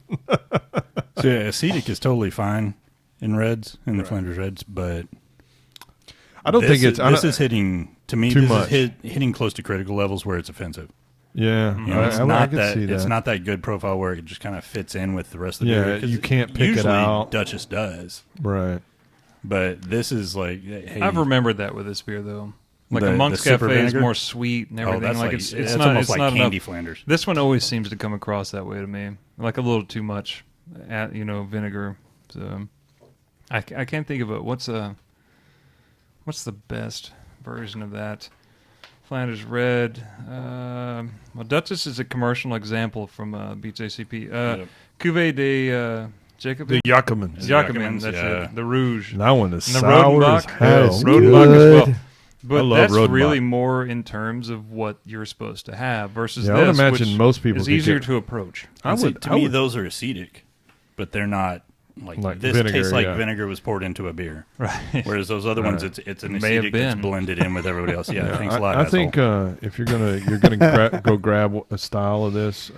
So yeah, acetic is totally fine in reds, in the Flanders Reds, but I don't think it's this is hitting, to me, too this much. is hitting close to critical levels where it's offensive. Yeah, You know, it's I not can that see that. it's not that good profile where it just kind of fits in with the rest of the Yeah, beer. 'cause you can't pick it usually out. Duchess does, Right. but this is like, hey, I've remembered that with this beer though. Like The- a Monk's the super Cafe is vinegar? more sweet and oh, everything. that's like like it's that's not almost it's like not candy enough. Flanders. This one always seems to come across that way to me, like a little too much, vinegar. So I can't think of it. What's the best version of that? Flanders Red. Well, Duchess is a commercial example from BJCP. Yep. Cuvée de Jacob. The Yakimans. Jacobin, that's yeah. it. The Rouge. That one is And the sour as Rodenbach. hell. That's Rodenbach as well. good. But love that's Rodenbach. really more in terms of what you're supposed to have versus Yeah, I would this, imagine which most people is could easier get- to approach. To me, those are acidic, but they're not like this. Vinegar, Tastes like yeah. vinegar was poured into a beer. Right. Whereas those other ones, it's an May have acidic that's been. blended in with everybody else. Yeah, thanks a lot. I asshole. think if you're gonna go grab a style of this,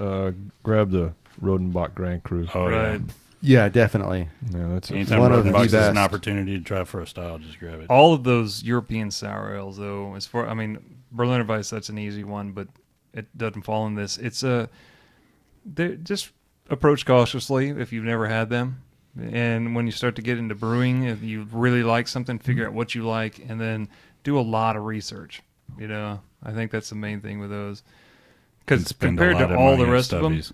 grab the Rodenbach Grand Cru. Oh Right. Yeah, definitely. Yeah, that's Anytime one of the Rodenbach is an best. opportunity to try for a style, just grab it. All of those European sour ales, though, Berliner Weiss, that's an easy one, but it doesn't fall in this. They're just approach cautiously if you've never had them. And when you start to get into brewing, if you really like something, figure out what you like, and then do a lot of research. I think that's the main thing with those. Because Spend a compared lot to of all money the on rest of them, stubbies.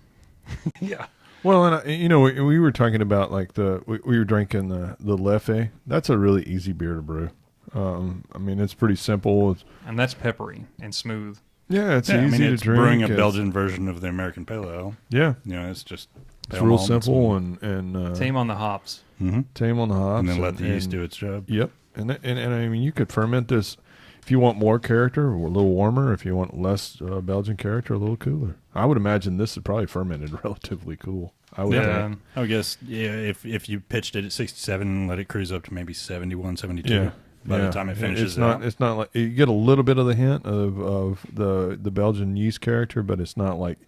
yeah. Well, and we were talking about like we were drinking the Leffe. That's a really easy beer to brew. It's pretty simple. And that's peppery and smooth. It's Yeah, easy it's to drink. brewing a It's- Belgian version of the American Pale Ale. Yeah, It's just it's real simple and Tame on the hops. tame on the hops, and then let the yeast do its job. Yep, and I mean you could ferment this if you want more character, or a little warmer. If you want less Belgian character, a little cooler. I would imagine this is probably fermented relatively cool. I would Yeah. think. I would guess, if you pitched it at 67, let it cruise up to maybe 71, 72 Yeah. by Yeah. the time it finishes. It's not like you get a little bit of the hint of the Belgian yeast character, but it's not like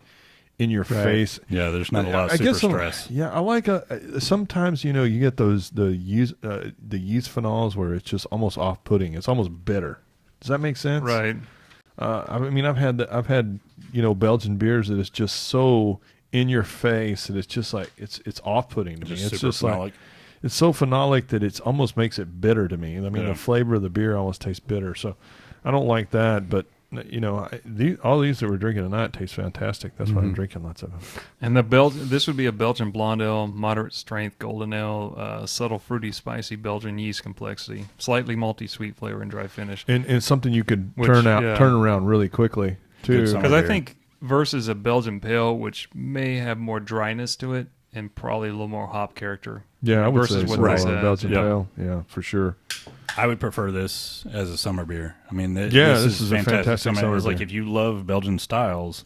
in your face. Yeah, there's not a lot of super stress. Yeah, I like sometimes you get the yeast phenols where it's just almost off-putting. It's almost bitter. Does that make sense? Right. I've had Belgian beers that is just so in your face that it's just like it's off-putting to me. It's super just like phenolic. it's so phenolic that it almost makes it bitter to me. I mean, Yeah. the flavor of the beer almost tastes bitter. So I don't like that. But all these that we're drinking tonight taste fantastic. That's why I'm drinking lots of them. And this would be a Belgian blonde ale, moderate strength golden ale, subtle fruity spicy Belgian yeast complexity, slightly malty sweet flavor and dry finish. And something you could Which, turn yeah. around really quickly too. Good summer Because I beer. think versus a Belgian pale, which may have more dryness to it and probably a little more hop character. Yeah, I would versus say what so. this has. Belgian Yeah. pale. Yeah, for sure. I would prefer this as a summer beer. I mean, Yeah, this is a fantastic summer It's like beer. if you love Belgian styles,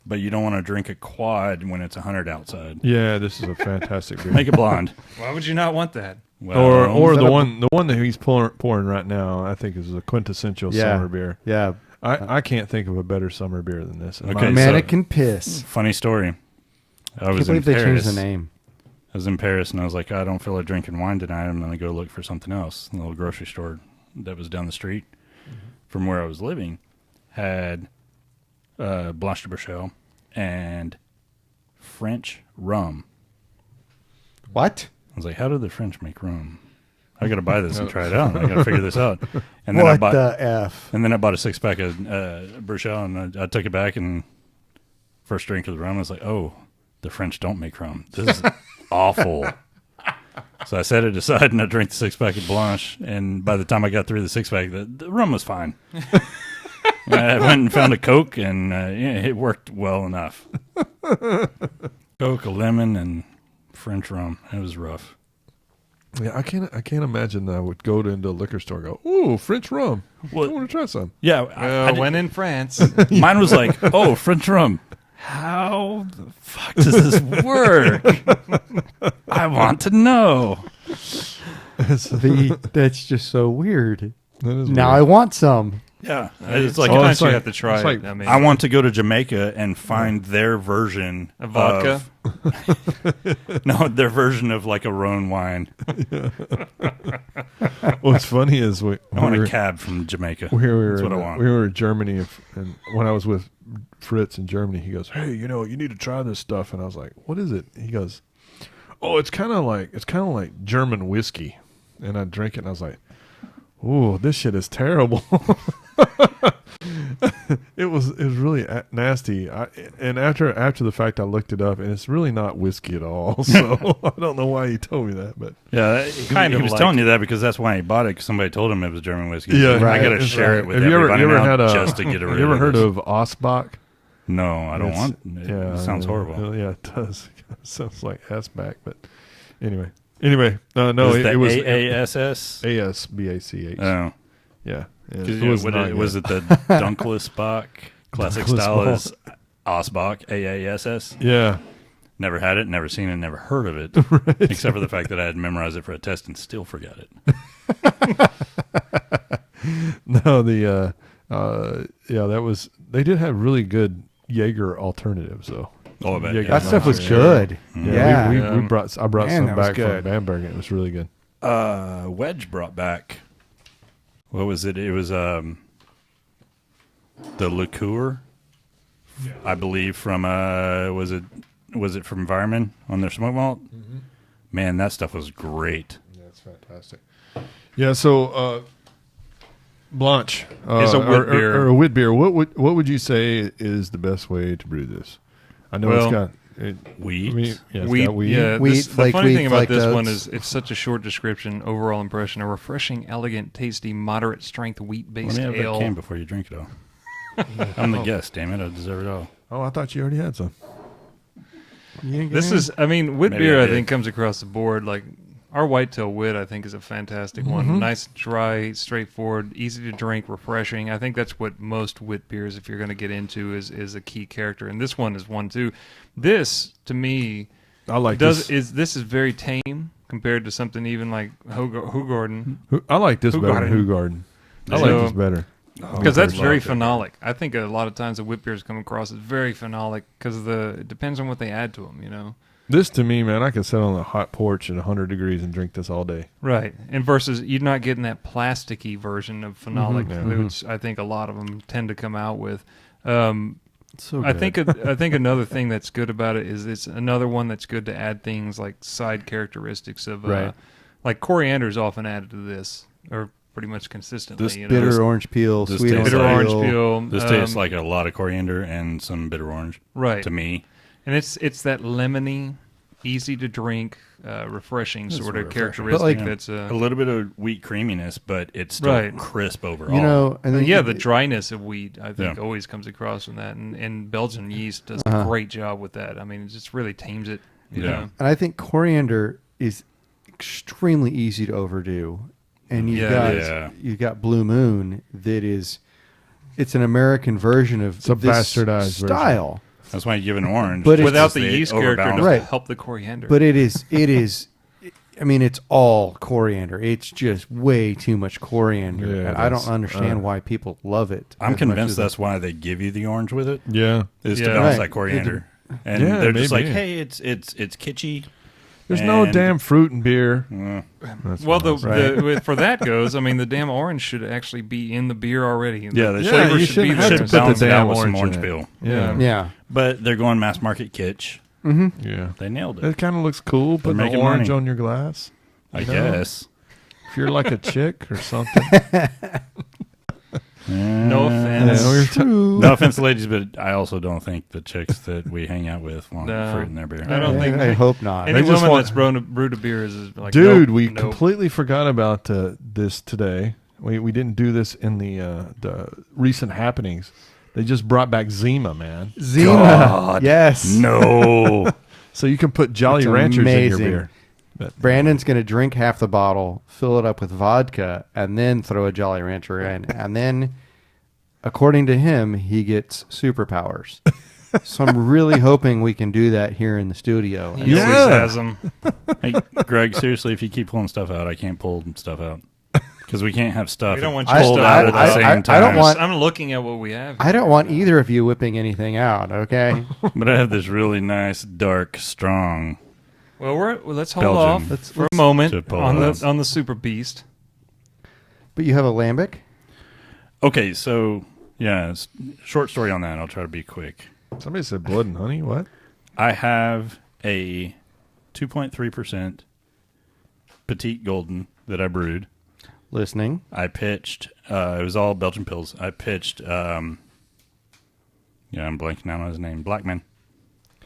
but you don't want to drink a quad when it's 100 outside. Yeah, this is a fantastic beer. Make it blonde. Why would you not want that? Well, or is the that a- one that he's pouring right now, I think is a quintessential Yeah. summer beer. Yeah. I can't think of a better summer beer than this. Okay, so- Mannequin piss. Funny story. I I was can't in believe they Paris. changed the name. I was in Paris and I was like, I don't feel like drinking wine tonight. I'm going to go look for something else. The little grocery store that was down the street from where I was living had Blanche de Burchell and French rum. What? I was like, how do the French make rum? I got to buy this and try it out. I got to figure this out. And then What I bought, the F? and then I bought a 6-pack of Burchell and I took it back and first drink of the rum, I was like, oh, the French don't make rum. This is awful. So I set it aside and I drank the 6-pack of Blanche. And by the time I got through the 6-pack, the rum was fine. I went and found a Coke and it worked well enough. Coke, a lemon, and French rum. It was rough. Yeah, I can't imagine that I would go into a liquor store and go, ooh, French rum. Well- I want to try some. Yeah, I went in France. mine was like, oh, French rum. How the fuck does this work? I want to know. That's just so weird. That is Now weird. I want some. Yeah, it's like Sometimes it's you like- have to try it's like- it. I mean, I want to go to Jamaica and find their version a vodka. No, their version of like a Rhone wine. What's funny is I want a cab from Jamaica. we were That's what I in, want. we were in Germany, and when I was with Fritz in Germany, he goes, "Hey, you need to try this stuff." And I was like, "What is it?" He goes, "Oh, it's kind of like German whiskey." And I drank it, and I was like, "Ooh, this shit is terrible." It was really nasty. And after the fact, I looked it up, and it's really not whiskey at all. So I don't know why he told me that, but Yeah, Kind he of was like- telling you that because that's why he bought it. Because somebody told him it was German whiskey. Yeah, So I right. got to it's share right. it with Have you everybody ever now had just to get rid Have you ever of heard this. of Osbach? No, I don't It's- want. It sounds horrible. Yeah, it does. It sounds like ass back, but anyway, no, Is it that was AASS? ASBACH. Oh, Yeah. Because It was not good. was it the Dunkless Bach? Classic Dunkless style Bach. is Ausbach, AASS. Yeah. Never had it, never seen it, never heard of it, except for the fact that I had memorized it for a test and still forgot it. No, that was. They did have really good Jaeger alternatives, though. Oh, I bet. Jaeger That stuff was Monster. good. Yeah. Yeah. We Yeah. brought. I brought Man, some that was back from good. Bamberg. It was really good. Wedge brought back. What was it? It was the liqueur, I believe, from was it from Environment on their smoke malt? Mm-hmm. Man, that stuff was great. Yeah, it's fantastic. Yeah. So Blanche Is a wit beer. or a wit beer. What would you say is the best way to brew this? I know Well, it's got Wheat. it's Wheat, got wheat. yeah. Wheat, The flake funny wheat, thing about flake this one oats. is it's such a short description. Overall impression: a refreshing, elegant, tasty, moderate strength Let wheat-based me have that ale. can before you drink it all. I'm the guest, damn it. I deserve it all. Oh, I thought you already had some. This is, I mean, wit Maybe beer. I I did. think comes across the board. Like our whitetail wit, I think is a fantastic one. Nice, dry, straightforward, easy to drink, refreshing. I think that's what most wit beers, if you're going to get into, is a key character. And this one is one too. This to me I like this this. is very tame compared to something even like Hoegaarden. I like this better than Hoegaarden. Hoegaarden. I like So- this better. Because that's very loved it. phenolic. I think a lot of times the wit beers come across as very phenolic because it depends on what they add to them, you know. This to me, man, I could sit on a hot porch at 100 degrees and drink this all day. Right, and versus you're not getting that plasticky version of phenolic, Mhm. which I think a lot of them tend to come out with. So I good. think I think another thing that's good about it is it's another one that's good to add things like side characteristics of Right. like coriander is often added to this, or pretty much consistently. This you know? bitter orange peel, this sweet tastes bitter like- orange peel. This tastes like a lot of coriander and some bitter orange right, to me. and it's that lemony, easy to drink, refreshing It's sort of refreshing. characteristic. But, like, that's A little bit of wheat creaminess, but it's still Right. crisp overall. You know, and then yeah, the dryness of wheat, I think, Yeah. always comes across from that, and Belgian yeast does Uh-huh. a great job with that. I mean, it just really tames it. You Yeah. know? and I think coriander is extremely easy to overdo. And Yeah, you've got Blue Moon that is, it's an American version of It's a this bastardized version. style. That's why you give an orange. But it's- Without just the they yeast character overbalance to Right. help the coriander. But it is. I mean, it's all coriander. It's just way too much coriander, Yeah, and I that's- don't understand why people love it. I'm as much convinced as that's why they give you the orange with it, Yeah. is to Yeah. balance Right. that coriander. And Yeah, they're just maybe. like, hey, it's kitschy. There's no And- damn fruit in beer. That's well, what for that goes, I mean, the damn orange should actually be in the beer already. Yeah, the they Yeah, flavor you should be shouldn't have there. to should put the balance it damn out with some orange orange in it. peel. Yeah. Yeah. But they're going mass market kitsch. Yeah. They nailed it. It kind of looks cool, putting the making orange money. on your glass. I you know? guess. If you're like a chick or something. No Yeah, offense. we're t- No offense, ladies, but I also don't think the chicks that we hang out with want No. fruit in their beer. I don't think I hope not. any They just woman want- that's brewed a beer is like, Dude, nope, we nope. completely forgot about this today. We didn't do this in the recent happenings. They just brought back Zima, man. Zima. God. Yes. No. So you can put Jolly It's Ranchers in your amazing. beer. But, Brandon's going to drink half the bottle, fill it up with vodka, and then throw a Jolly Rancher in. And then, according to him, he gets superpowers. So I'm really hoping we can do that here in the studio. He Yeah. always has them. Hey, Greg, seriously, if you keep pulling stuff out, I can't pull stuff out. Because we can't have stuff We don't want I- pulled stuff out at the I- same I- I time. don't want- I'm looking at what we have. I don't want either of you whipping anything out, okay? But I have this really nice, dark, strong. Well, let's hold Belgium. off Let's- for a moment to pull on out. the Super Beast. But you have a lambic? Okay, so, yeah, short story on that. I'll try to be quick. somebody said blood and honey. What? I have a 2.3% Petite Golden that I brewed. Listening. I pitched, it was all Belgian pills. I pitched, I'm blanking out on his name, Blackman.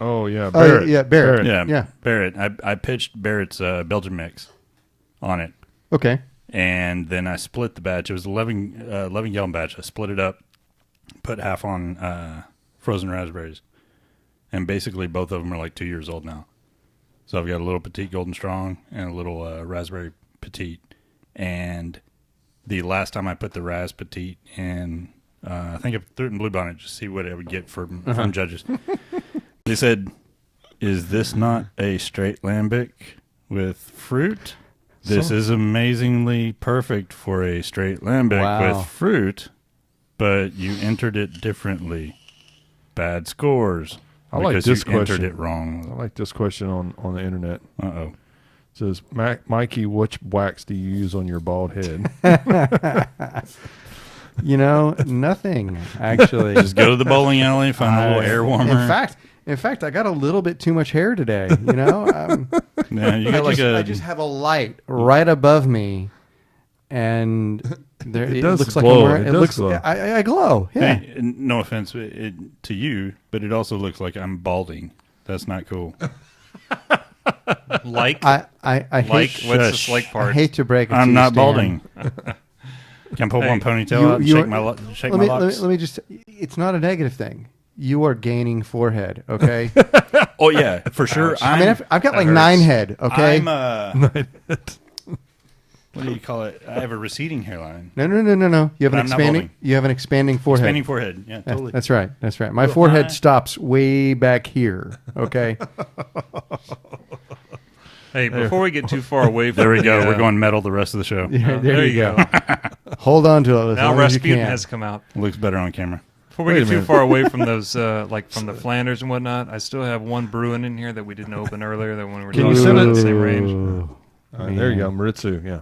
Oh, yeah. Barrett. yeah, Barrett. Yeah, Yeah. Barrett. I pitched Barrett's Belgian mix on it. Okay. And then I split the batch. It was 11 gallon batch. I split it up, put half on frozen raspberries. And basically both of them are like 2 years old now. So I've got a little Petite Golden Strong and a little raspberry Petite. And the last time I put the Raz Petite in, I think I threw it in Bluebonnet just to see what I would get from judges. They said, "Is this not a straight lambic with fruit? This is amazingly perfect for a straight lambic with fruit, but you entered it differently. Bad scores." I like because this you entered question. it wrong. I like this question on the internet. Uh-oh. It says, Mikey, which wax do you use on your bald head? Nothing, actually. Just go to the bowling alley, find a little air warmer. In fact, I got a little bit too much hair today. Yeah, you got I just have a light right above me, and there, It it does looks glow. like It it does looks. glow. I glow. Yeah. Hey, no offense to you, but it also looks like I'm balding. That's not cool. Like, I like, hate, what's the Shush. like I part? hate to break it to I'm you, not Stan. balding. Can I pull one ponytail out and shake my shake my locks? Let me just. It's not a negative thing. You are gaining forehead. Okay. Oh yeah, for sure. I've got like 9 head. Okay. What do you call it? I have a receding hairline. No. You have But an I'm not expanding. balding. You have an expanding forehead. Expanding forehead. Yeah, totally. That's right. My forehead stops way back here. Okay. Hey, before we get too far away from There we go. the, We're going metal the rest of the show. Yeah, there you go. Hold on to it as Now long as you Rasputin can. has come out. Looks better on camera. Before we Wait get a too minute. far away from those, like from the Flanders and whatnot, I still have one brewing in here that we didn't open earlier. That when we were Can talking you send about it? the same range. There you go, Maritzu. Yeah.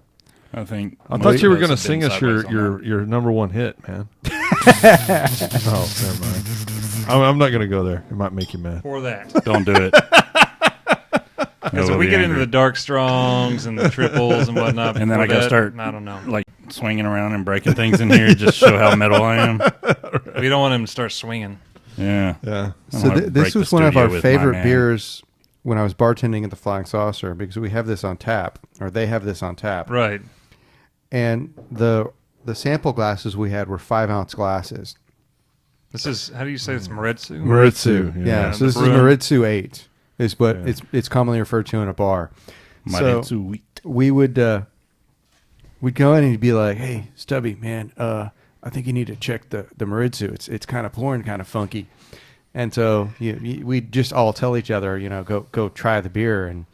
I think. I most thought you of were going to us have been sing us sideways on that. your number one hit, man. Oh, never mind. I'm not going to go there. It might make you mad. For that, Don't do it. because if we get into the dark strongs and the triples and whatnot, And then before I gotta that, start I don't know. like swinging around and breaking things in here just to show how metal I am. We don't want him to start swinging. Yeah. Yeah. I So don't wanna this break was the one of studio our with my favorite man. beers when I was bartending at the Flying Saucer, because we have this on tap, or they have this on tap. Right. And the sample glasses we had were 5-ounce glasses. This is, how do you say it's Maritzu? Maritzu. Yeah. Yeah, So the this is Bruin. Maritzu 8 is what Yeah. it's commonly referred to in a bar. Maritzu wheat. We would we'd go in and he'd be like, "Hey, Stubby, man, I think you need to check the Maritzu. It's kind of pouring kind of funky." And so we'd just all tell each other, go try the beer, and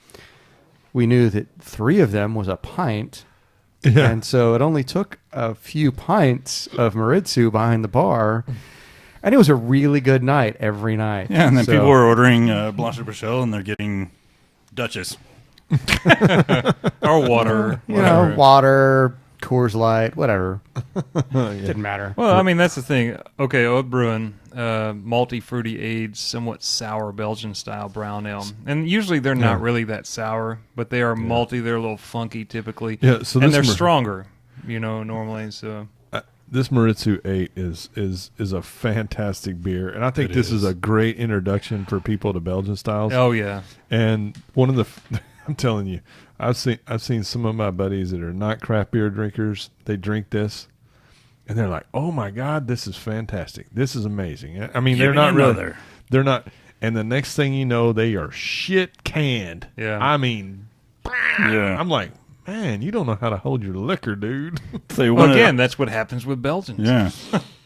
we knew that 3 of them was a pint. Yeah. And so it only took a few pints of Maritzu behind the bar, and it was a really good night every night. Yeah, and then So- people are ordering Blanche de Bruxelles and they're getting Duchess. Or water. you water, Coors Light, whatever. Didn't matter. Well, I mean, that's the thing. Okay, Oud Bruin, malty, fruity, aged, somewhat sour Belgian-style brown ale. And usually they're not really that sour, but they are malty. They're a little funky typically. Yeah, so and this they're Mar- stronger, normally. So This Maritzu 8 is a fantastic beer, and I think It this is. is a great introduction for people to Belgian styles. Oh, yeah. And one of the, I'm telling you, I've seen some of my buddies that are not craft beer drinkers. They drink this, and they're like, "Oh my God, this is fantastic! This is amazing." I mean, Give they're me not really, another. they're not. And the next thing you know, they are shit canned. Yeah. I mean, Yeah. I'm like, man, you don't know how to hold your liquor, dude. So Well, again, that's what happens with Belgians. yeah.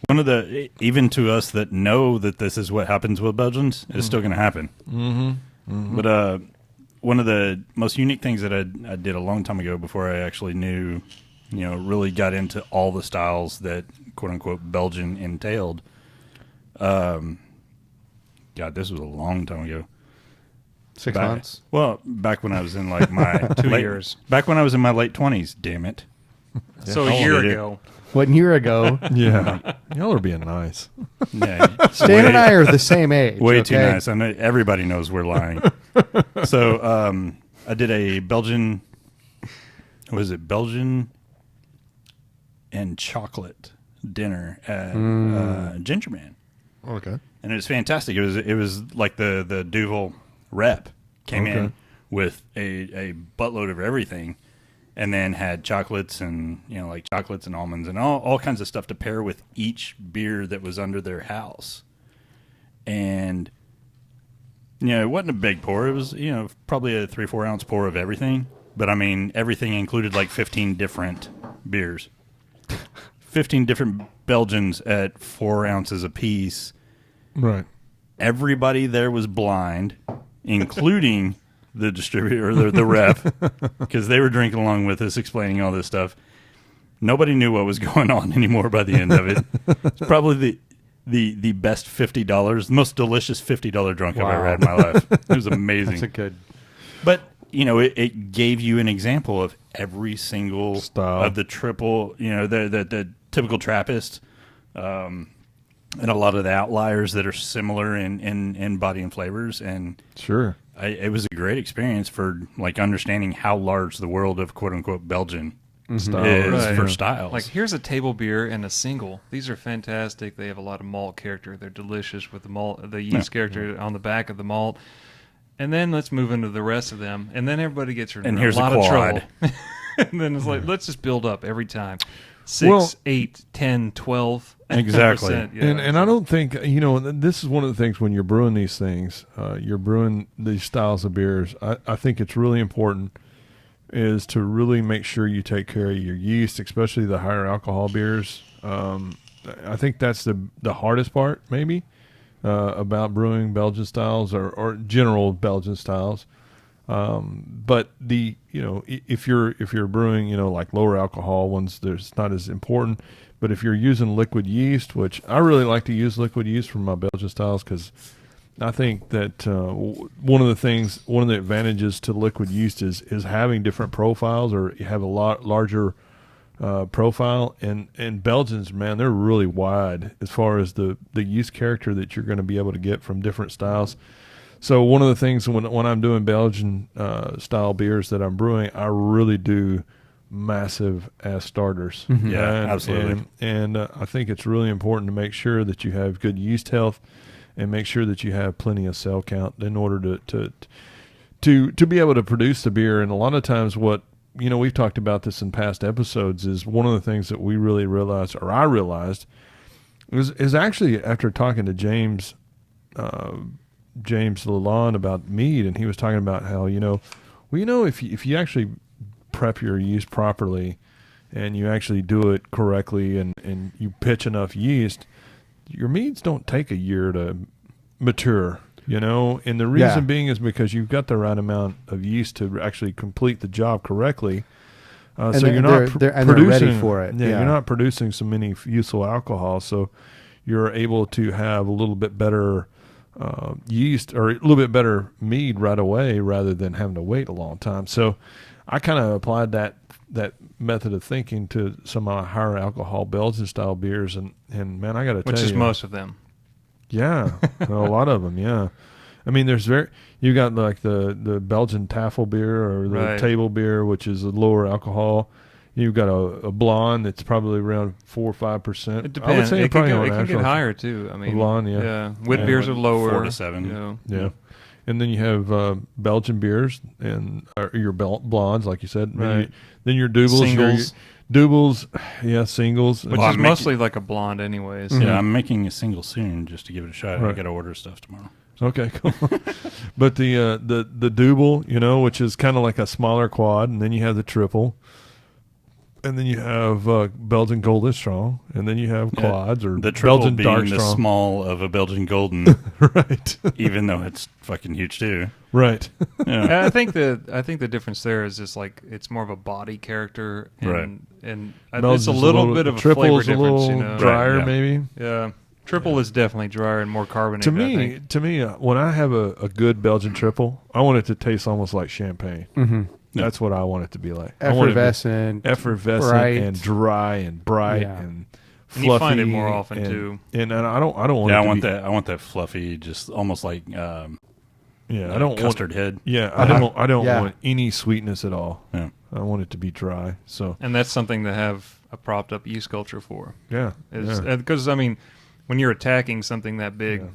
One of the, even to us that know that this is what happens with Belgians, it's still going to happen. Mm-hmm. But one of the most unique things that I did a long time ago before I actually knew, really got into all the styles that quote unquote Belgian entailed. God, this was a long time ago. 6 Back- months. Well, back when I was in like my 2 late- years. Back when I was in my late 20s, damn it. So How a old year are you? ago. 1 year ago, Yeah, y'all are being nice. Yeah, Stan and I are the same age. way too okay? nice. I know everybody knows we're lying. So I did a Belgian, was it Belgian and chocolate dinner at Ginger Man. Okay. And it was fantastic. It was like the Duvel rep came Okay. in with a buttload of everything, and then had chocolates and like chocolates and almonds and all kinds of stuff to pair with each beer that was under their house. And it wasn't a big pour. It was probably a 3-4 ounce pour of everything. But I mean, everything included like 15 different beers. 15 different Belgians at 4 ounces apiece. Right. Everybody there was blind, including the distributor or the rep, because they were drinking along with us, explaining all this stuff. Nobody knew what was going on anymore by the end of it. It's probably the best $50, the most delicious $50 drunk I've ever had in my life. It was amazing. That's a good. But, you know, it gave you an example of every single style of the triple, you know, the typical Trappist, and a lot of the outliers that are similar in body and flavors. And sure, it was a great experience for like understanding how large the world of quote unquote Belgian style is Right. for styles. Like, here's a table beer and a single. These are fantastic. They have a lot of malt character. They're delicious with the yeast character on the back of the malt. And then let's move into the rest of them. And then everybody gets in here's a lot a of quad. trouble. And then it's like, let's just build up every time. 6, Well- 8, 10, 12. Exactly. Yeah. and I don't think, you know, this is one of the things when you're brewing these things, you're brewing these styles of beers. I think it's really important is to really make sure you take care of your yeast, especially the higher alcohol beers. I think that's the hardest part, maybe, about brewing Belgian styles or general Belgian styles. But if you're brewing, you know, like lower alcohol ones, there's not as important. But if you're using liquid yeast, which I really like to use liquid yeast for my Belgian styles, because I think that one of the advantages to liquid yeast is having different profiles, or you have a lot larger profile. And Belgians, man, they're really wide as far as the yeast character that you're going to be able to get from different styles. So one of the things when I'm doing Belgian style beers that I'm brewing, I really do massive as starters. Mm-hmm. Yeah, absolutely. And I think it's really important to make sure that you have good yeast health and make sure that you have plenty of cell count in order to be able to produce the beer. And a lot of times we've talked about this in past episodes, is one of the things that we really realized, or I realized, is actually after talking to James Lalonde about mead, and he was talking about how, if you actually prep your yeast properly and you actually do it correctly and you pitch enough yeast, your meads don't take a year to mature, and the reason being is because you've got the right amount of yeast to actually complete the job correctly. So you're not they're producing, ready for it. Yeah, you're not producing so many useful alcohol, so you're able to have a little bit better yeast or a little bit better mead right away rather than having to wait a long time. So I kind of applied that method of thinking to some of my higher alcohol Belgian style beers, and man, I got to tell you, which is most of them. Yeah, a lot of them. Yeah, I mean, you got like the Belgian Tafel beer or the table beer, which is a lower alcohol. You've got a blonde that's probably around 4 or 5%. It depends. I would say it can get natural. higher too. I mean, blonde, yeah. Wit beers are lower, 4 to 7. Yeah. And then you have Belgian beers and your blondes, like you said. Right. Then your doubles. Singles. Doubles, yeah, singles. Which is mostly like a blonde anyways. Mm-hmm. Yeah, I'm making a single soon just to give it a shot. Right. I got to order stuff tomorrow. Okay, cool. But the double, which is kind of like a smaller quad, and then you have the triple. And then you have Belgian Golden Strong, and then you have quads or the triple Belgian being Dark the Strong. small of a Belgian Golden, Right? even though it's fucking huge too. Right. Yeah. I think the difference there is just like it's more of a body character, and it's a little bit of a flavor triple's difference. a little drier, Right, yeah. maybe. Yeah, triple is definitely drier and more carbonated. To me, when I have a good Belgian triple, I want it to taste almost like champagne. Mm-hmm. That's what I want it to be like. I want it Effervescent, effervescent and dry and bright and fluffy. And you find it more often too. And I don't want. Yeah, it to I want that fluffy, just almost like I don't custard head. Yeah, I don't want any sweetness at all. Yeah. I want it to be dry. So And that's something to have a propped up yeast culture for. yeah, Because I mean, when you're attacking something that big, Yeah.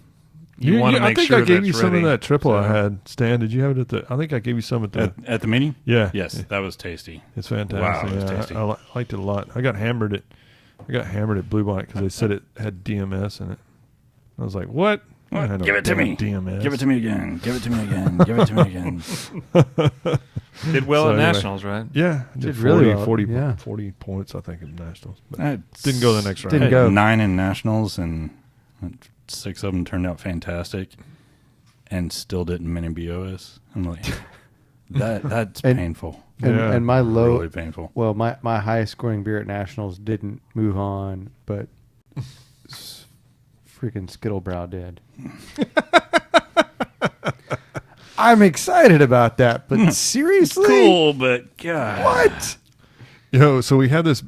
you want to make sure I think I gave you that's some ready. of that triple So- I had. Stan, did you have it I think I gave you some at the. At the meeting? Yeah. Yes, that was tasty. It's fantastic. Wow, it was Yeah, tasty. I liked it a lot. I got hammered at Blue Bonnet because they said it had DMS in it. I was like, what? I don't Give it to me. DMS. Give it to me again. Give it to me again. Give it to me again. Did well So at anyway. Nationals, right? Yeah, Did 40, really well. 40, Yeah. 40 points, I think, in nationals. But I didn't go the next round. Didn't I had go. 9 in nationals, and 6 of them turned out fantastic, and still didn't mini BOS. I'm like, that's And- painful. Yeah. And my low, Really painful. well, my highest scoring beer at Nationals didn't move on, but freaking Skittlebrow did. I'm excited about that, but seriously, Cool, but God. what? So we had this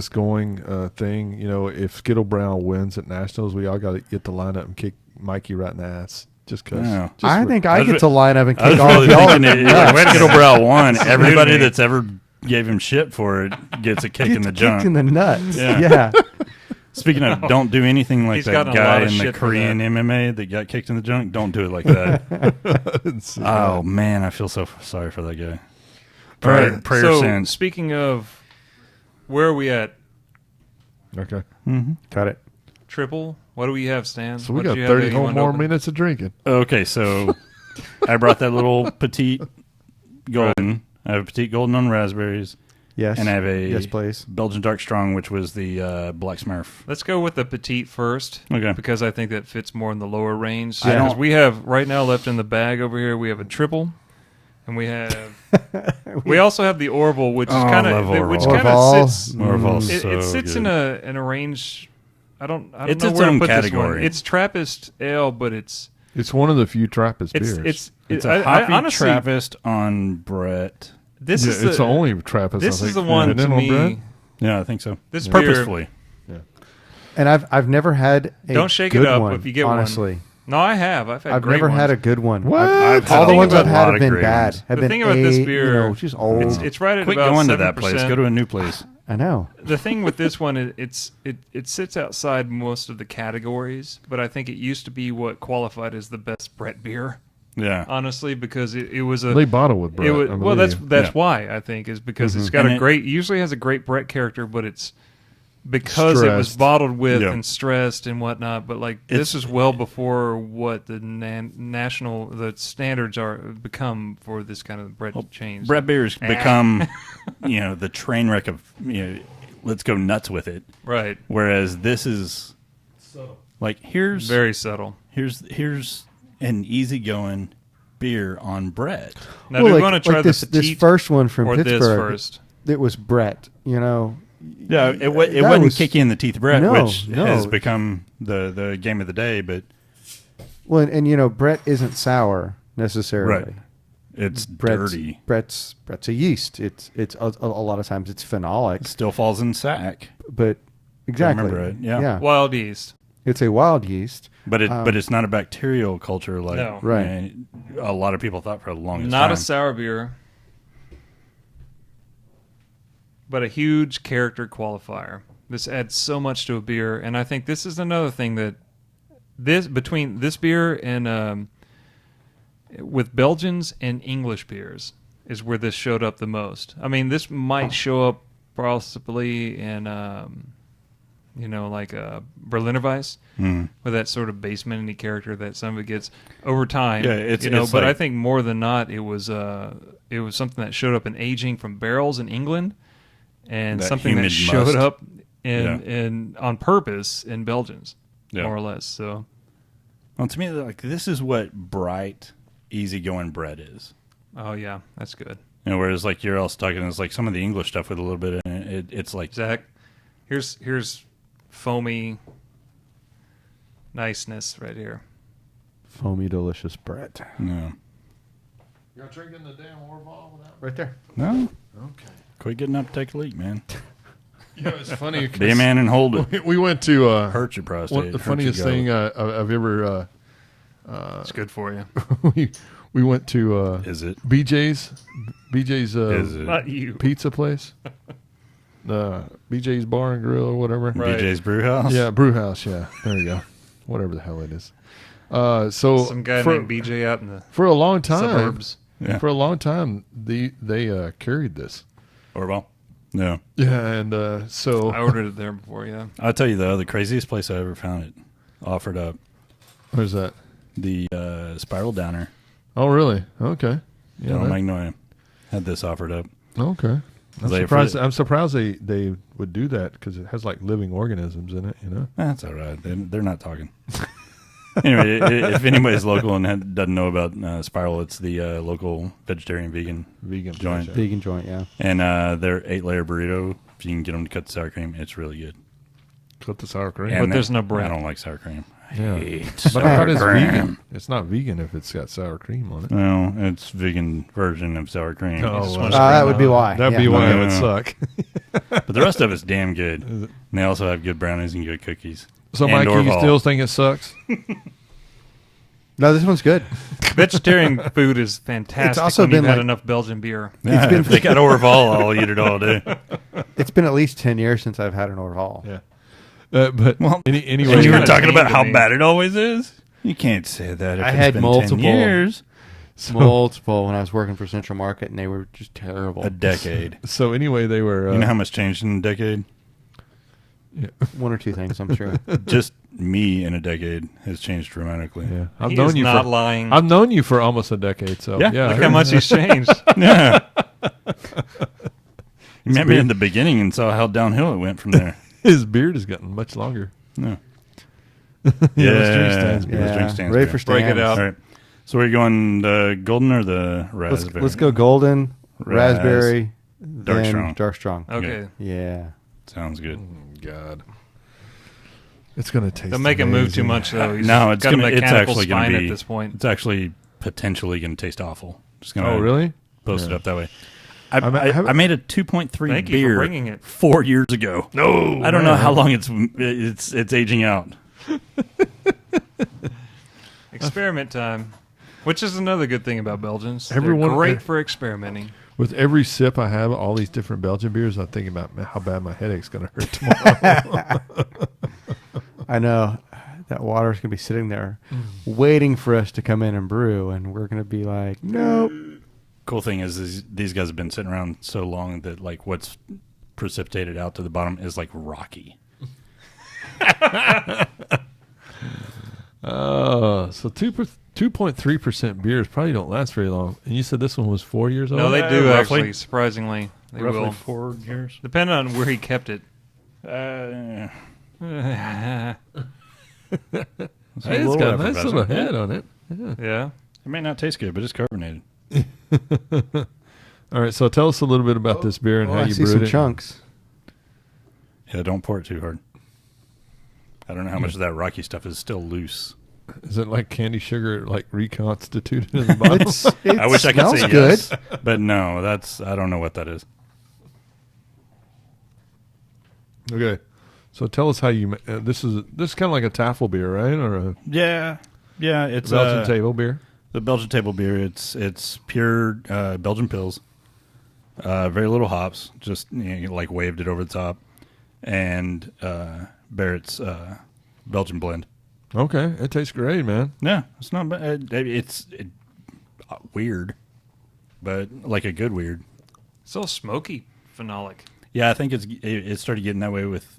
going thing. If Skittlebrow wins at nationals, we all got to get to line up and kick Mikey right in the ass. Just because. Yeah. I think I I was get to line up and I was kick all really of y'all. thinking Wait a Skittlebrow won. Everybody me. that's ever gave him shit for it gets a kick in the junk. Kicked in the nuts. Yeah. Yeah. Speaking of, don't do anything like He's that gotten a lot guy of in the shit for Korean MMA that got kicked in the junk. Don't do it like that. Oh man, I feel so sorry for that guy. Prayer so, sins. speaking of, where are we at? Okay. Got it. Triple? What do we have, Stan? So we What did got you have 30 that you whole wanted to more open? minutes of drinking. Okay, so I brought that little petite golden. I have a petite golden on raspberries, Yes. and I have a Yes, please. Belgian dark strong, which was the Black Smurf. Let's go with the petite first. Okay. Because I think that fits more in the lower range. I Because don't- we have, right now left in the bag over here, we have a triple. And we have, we also have the Orval, which is Oh, kind love of, which Orval. kind Orval. of sits, Orval's it so sits good. in a range. I don't It's know its where own to put this one. category. It's Trappist ale, but it's It's one of the few Trappist beers. It's a hoppy honestly, Trappist on Brett. this Yeah, is it's the only Trappist. this I is think. the one to Continental me. bread? Yeah, I think so. This beer- Purposefully. And I've never had a Don't shake good it up one, if you get one. honestly. No, I have. I've had. I've great never had a ones. good one. What? I've All had the a ones lot I've had have of been great bad. ones. Have The been thing about this beer, just old. It's right at Quit about going to 7%. that place. Go to a new place. I know. The thing with this one, it sits outside most of the categories, but I think it used to be what qualified as the best Brett beer. Yeah. Honestly, because it was a They bottle with bread. it was, I well, that's believe. Yeah. why I think is because it's got And a it- great. Usually has a great Brett character, but it's because it was Stressed. bottled with Yeah. and stressed and whatnot. But like this is well before what the the standards are become for this kind of Brett change. Brett beer's become, the train wreck of, let's go nuts with it. Right, Whereas this is like here's very subtle. here's an easygoing beer on Brett. Now, do we want to try this, the petite this first one from or Pittsburgh? this first? It was Brett. Yeah, it That wouldn't was- kick you in the teeth, Brett, No, which no. has become the game of the day. But Well, and Brett isn't sour necessarily. Right. it's Brett's, dirty. Brett's a yeast. It's a lot of times it's phenolic, Still falls in sack. but exactly. remember it, yeah. Wild yeast. It's a wild yeast. But it's not a bacterial culture like No. Right. a lot of people thought for the longest Not time. a sour beer, but a huge character qualifier. This adds so much to a beer, and I think this is another thing that between this beer and with Belgians and English beers is where this showed up the most. I mean, this might show up possibly in like Berliner Weiss with that sort of basement-y character that somebody gets over time. Yeah, it's but like- I think more than not, it was something that showed up in aging from barrels in England, and That something that humid showed must. up in on purpose in Belgians, Yeah. more or less. So Well, to me, like this is what bright, easygoing bread is. oh yeah, that's good. Whereas like you're else talking is like some of the English stuff with a little bit in it. It's like Zach, here's foamy niceness right here. Foamy, delicious Brett. no, You're drinking the damn Orval without. Right there. no. Okay. Quit getting up, to take a leak, man. It's funny. Be a man and hold it. We went to Hurt your prostate. one, the hurt funniest your thing gut. I've ever. It's good for you. we went to Is it? BJ's Is it? Not you. pizza place. BJ's Bar and Grill or whatever. Right. BJ's Brew House? Yeah, brew house. Yeah, there you go. Whatever the hell it is. So Some guy for, named BJ out in the for a long time, suburbs. Yeah. for a long time, they carried this. Orval? No. Yeah, and so I ordered it there before, yeah. I'll tell you, though, the craziest place I ever found it offered up Where's that? The Spiral Downer. Oh, really? Okay. Yeah, Magnolia had this offered up. Okay. I'm surprised they would do that because it has like living organisms in it. You know. That's all right. They're not talking. Anyway, if anybody's local and doesn't know about Spiral, it's the local vegetarian vegan joint. Sure. Vegan joint, yeah. And their 8-layer burrito, if you can get them to cut the sour cream, it's really good. Cut the sour cream. And But there's no bread. I don't like sour cream. Yeah. Hate But I thought sour it's cream. vegan. It's not vegan if it's got sour cream on it. No, it's vegan version of sour cream. Oh, just well. want That would be why. That'd yeah. be why it No. would suck. But the rest of it's damn good. And they also have good brownies and good cookies. So, And Mikey, you Orval. still think it sucks? No, this one's good. Vegetarian food is fantastic. It's also when you've been had like- enough Belgian beer. Yeah, been- if they got Orval, I'll eat it all day. It's been at least 10 years since I've had an Orval. Yeah. But Well, anyway, And you were kinda talking about mean how to me. bad it always is? You can't say that if I it's had been multiple. 10 years. Multiple when I was working for Central Market, and they were just terrible. A decade. so anyway, they were. You know how much changed in a decade? One or two things, I'm sure. Just me in a decade has changed dramatically. yeah, I've He known is you not for. lying. I've known you for almost a decade. So Yeah, yeah, Look how much he's changed. Yeah. You met me in the beginning and saw how downhill it went from there. his beard has gotten much longer. No. Yeah, let's drink Stan's beer. Let's drink Yeah, Stan's ready beer. for Stan's. Break it up. All right. So we're going the golden or the raspberry? Let's go golden, raspberry, Dark then strong. dark strong. Okay. Yeah. Sounds good. God, it's gonna taste. Don't make him move too amazing. much, though. He's No, it's got a gonna. It's mechanical actually spine going to be. at this point. It's actually potentially going to taste awful. Just gonna Oh, really? post it Yeah. up that way. I I made a 2.3 Thank you for beer bringing it. 4 years ago. No, I don't know how long it's aging out. Experiment time, which is another good thing about Belgians. Everyone- They're great for experimenting. With every sip I have, all these different Belgian beers, I'm thinking about how bad my headache's gonna hurt tomorrow. I know that water's going to be sitting there waiting for us to come in and brew, and we're going to be like, nope. Cool thing is these guys have been sitting around so long that like what's precipitated out to the bottom is like rocky. So 2.3% beers probably don't last very long. And you said this one was 4 years old. No, they do roughly. actually. Surprisingly, they Roughly will. 4 years. Depending on where he kept it. It's Hey, it's got a nice little head on it. Yeah. It may not taste good, but it's carbonated. All right, so tell us a little bit about this beer and how I you see brewed some it. chunks. Yeah, don't pour it too hard. I don't know how much of that rocky stuff is still loose. Is it like candy sugar, like reconstituted in the bottle? I wish I could smells say good. yes, but no, I don't know what that is. Okay, so tell us how you. This is kind of like a taffel beer, right? Or a Yeah, it's Belgian table beer. The Belgian table beer. It's pure Belgian pills. Very little hops. Just like waved it over the top, and Barrett's Belgian blend. Okay, it tastes great, man. Yeah, it's not bad. It's weird, but like a good weird. So smoky, phenolic. Yeah, I think it started getting that way with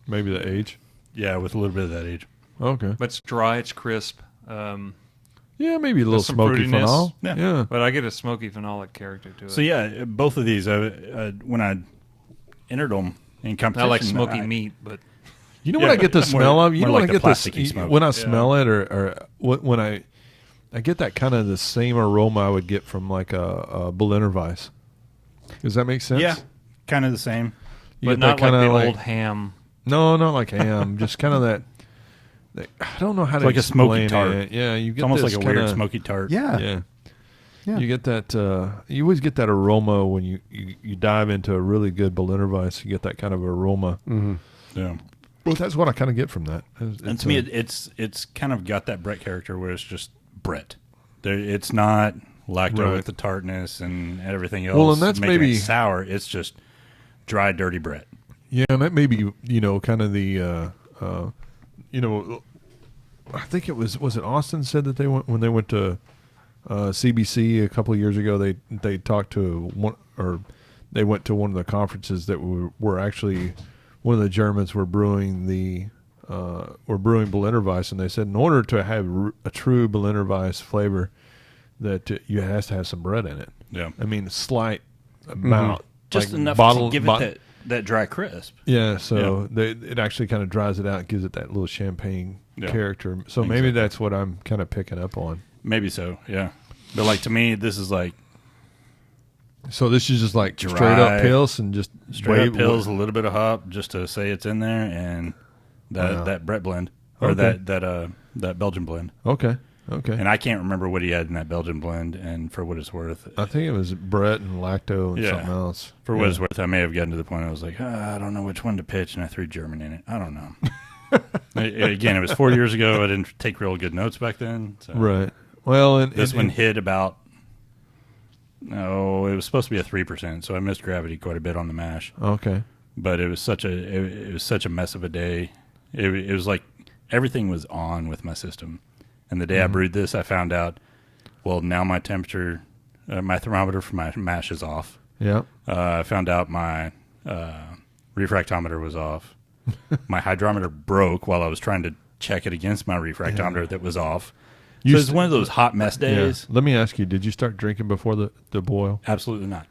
Maybe the age. with a little bit of that age. Okay. But it's dry, it's crisp. Yeah, maybe a little some smoky fruitiness. phenol. Yeah. Yeah. But I get a smoky phenolic character to it. So yeah, both of these when I entered them in competition, Not like smoky meat, but You know Yeah, what I get the more- smell of? You more know like what I the get this plasticky smoke. when I smell it, or when I get that kind of the same aroma I would get from like a Berliner Weiss. Does that make sense? Yeah, kind of the same. You but get not that like kinda the old ham. No, not like ham. Just kind of that. I don't know how to like a smoky explain tart. it. Yeah, you get It's almost this like a weird kinda- smoky tart. Yeah. Yeah. Yeah. You get that. You always get that aroma when you dive into a really good Berliner Weiss. You get that kind of aroma. Mm-hmm. Yeah. Well, that's what I kind of get from that. And to me, it's kind of got that Brett character where it's just Brett. It's not lacto Right. with the tartness and everything else. Well, and that's making maybe- it sour. It's just dry, dirty Brett. Yeah, and that may be, kind of the, I think it was it Austin said that when they went to CBC a couple of years ago, they talked to one, or they went to one of the conferences that were actually one of the Germans were brewing the were brewing Berliner Weiss, and they said in order to have a true Berliner Weiss flavor, that you has to have some bread in it. Yeah. I mean, a slight amount, Just like enough bottle, to give it that dry crisp. Yeah, so it actually kind of dries it out and gives it that little champagne character. So maybe that's what I'm kind of picking up on. Maybe so, yeah. But like to me, this is like. So this is just like Dry, straight up pills and just straight up pills, a little bit of hop just to say it's in there, and that Brett blend or that Belgian blend. Okay. And I can't remember what he had in that Belgian blend, and for what it's worth, I think it was Brett and lacto and something else. For what it's worth, I may have gotten to the point I was like, I don't know which one to pitch, and I threw German in it. I don't know. Again, it was 4 years ago. I didn't take real good notes back then. So. Right. Well, and this one hit about. No, it was supposed to be a 3%, so I missed gravity quite a bit on the mash. Okay. But it was such a mess of a day. It was like everything was on with my system. And the day I brewed this, I found out, well, now my temperature, my thermometer for my mash is off. Yeah. I found out my refractometer was off. My hydrometer broke while I was trying to check it against my refractometer that was off. So it's one of those hot mess days. Yeah. Let me ask you, did you start drinking before the boil? Absolutely not.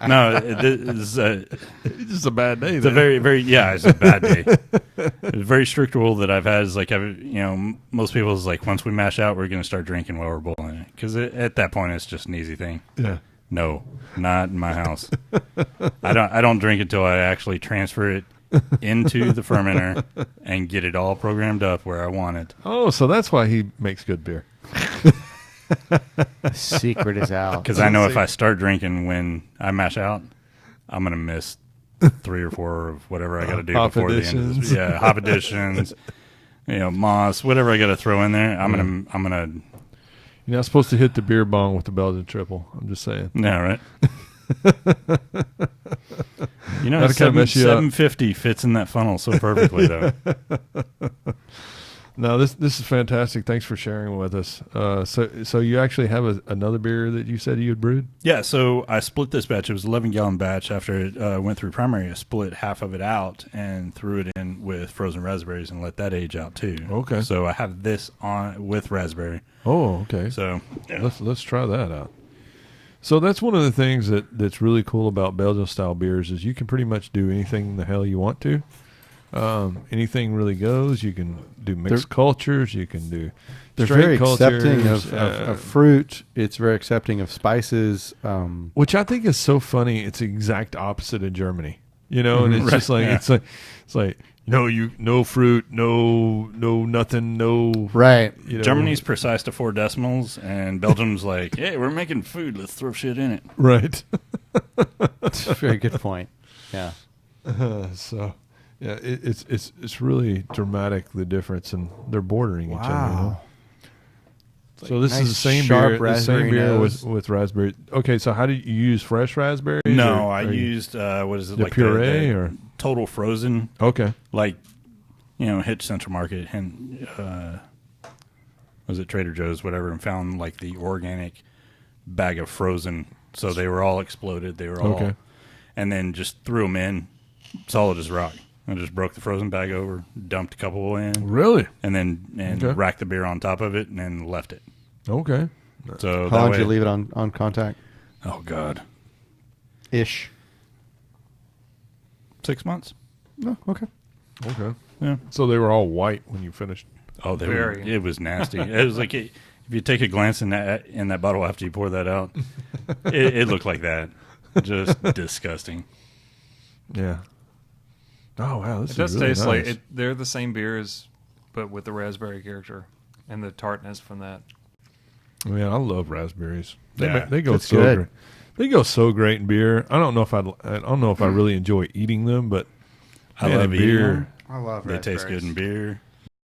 No, it's just a bad day. It's a very, very, it's a bad day. It's a very strict rule that I've had is like, most people is like, once we mash out, we're going to start drinking while we're boiling it. Because at that point, it's just an easy thing. Yeah. No, not in my house. I don't drink until I actually transfer it into the fermenter and get it all programmed up where I want it. Oh, so that's why he makes good beer. The secret is out. Because I know if I start drinking when I mash out, I'm going to miss 3 or 4 of whatever I got to do before the end of this. Yeah, hop additions, moss, whatever I got to throw in there. I'm gonna. You're not supposed to hit the beer bong with the Belgian triple. I'm just saying. Yeah, right. 750 fits in that funnel so perfectly, though. No, this is fantastic. Thanks for sharing with us. So you actually have another beer that you said you had brewed? Yeah, so I split this batch. It was an 11-gallon batch. After it went through primary, I split half of it out and threw it in with frozen raspberries and let that age out too. Okay. So I have this on with raspberry. Oh, okay. So let's try that out. So that's one of the things that's really cool about Belgian style beers is you can pretty much do anything the hell you want to. Anything really goes. You can do mixed cultures. You can do. They're very accepting of fruit. It's very accepting of spices, which I think is so funny. It's the exact opposite in Germany, and it's just like it's like no fruit, no nothing, no right. Germany's precise to 4 decimals, and Belgium's like, hey, we're making food. Let's throw shit in it. Right. That's a very good point. Yeah. So. Yeah, it's really dramatic, the difference, and they're bordering each other. So this is the same beer with raspberry. Okay, so how do you use fresh raspberries? No, I used what is it, the like puree or total frozen? Okay, like hit Central Market and was it Trader Joe's, whatever, and found like the organic bag of frozen. So they were all exploded. They were all and then just threw them in solid as rock. I just broke the frozen bag over, dumped a couple in. Really? And then racked the beer on top of it and then left it. Okay. So how long did you leave it on contact? Oh, God. Ish. 6 months. Oh, okay. Okay. Yeah. So they were all white when you finished. Oh, it was nasty. It was like if you take a glance in that bottle after you pour that out, it looked like that. Just disgusting. Yeah. Oh wow, this it does really taste nice. like they're the same beers, but with the raspberry character and the tartness from that. Man, I love raspberries. Yeah, they go so good. great. They go so great in beer. I don't know if I really enjoy eating them, but I love beer. them. I love They taste good in beer.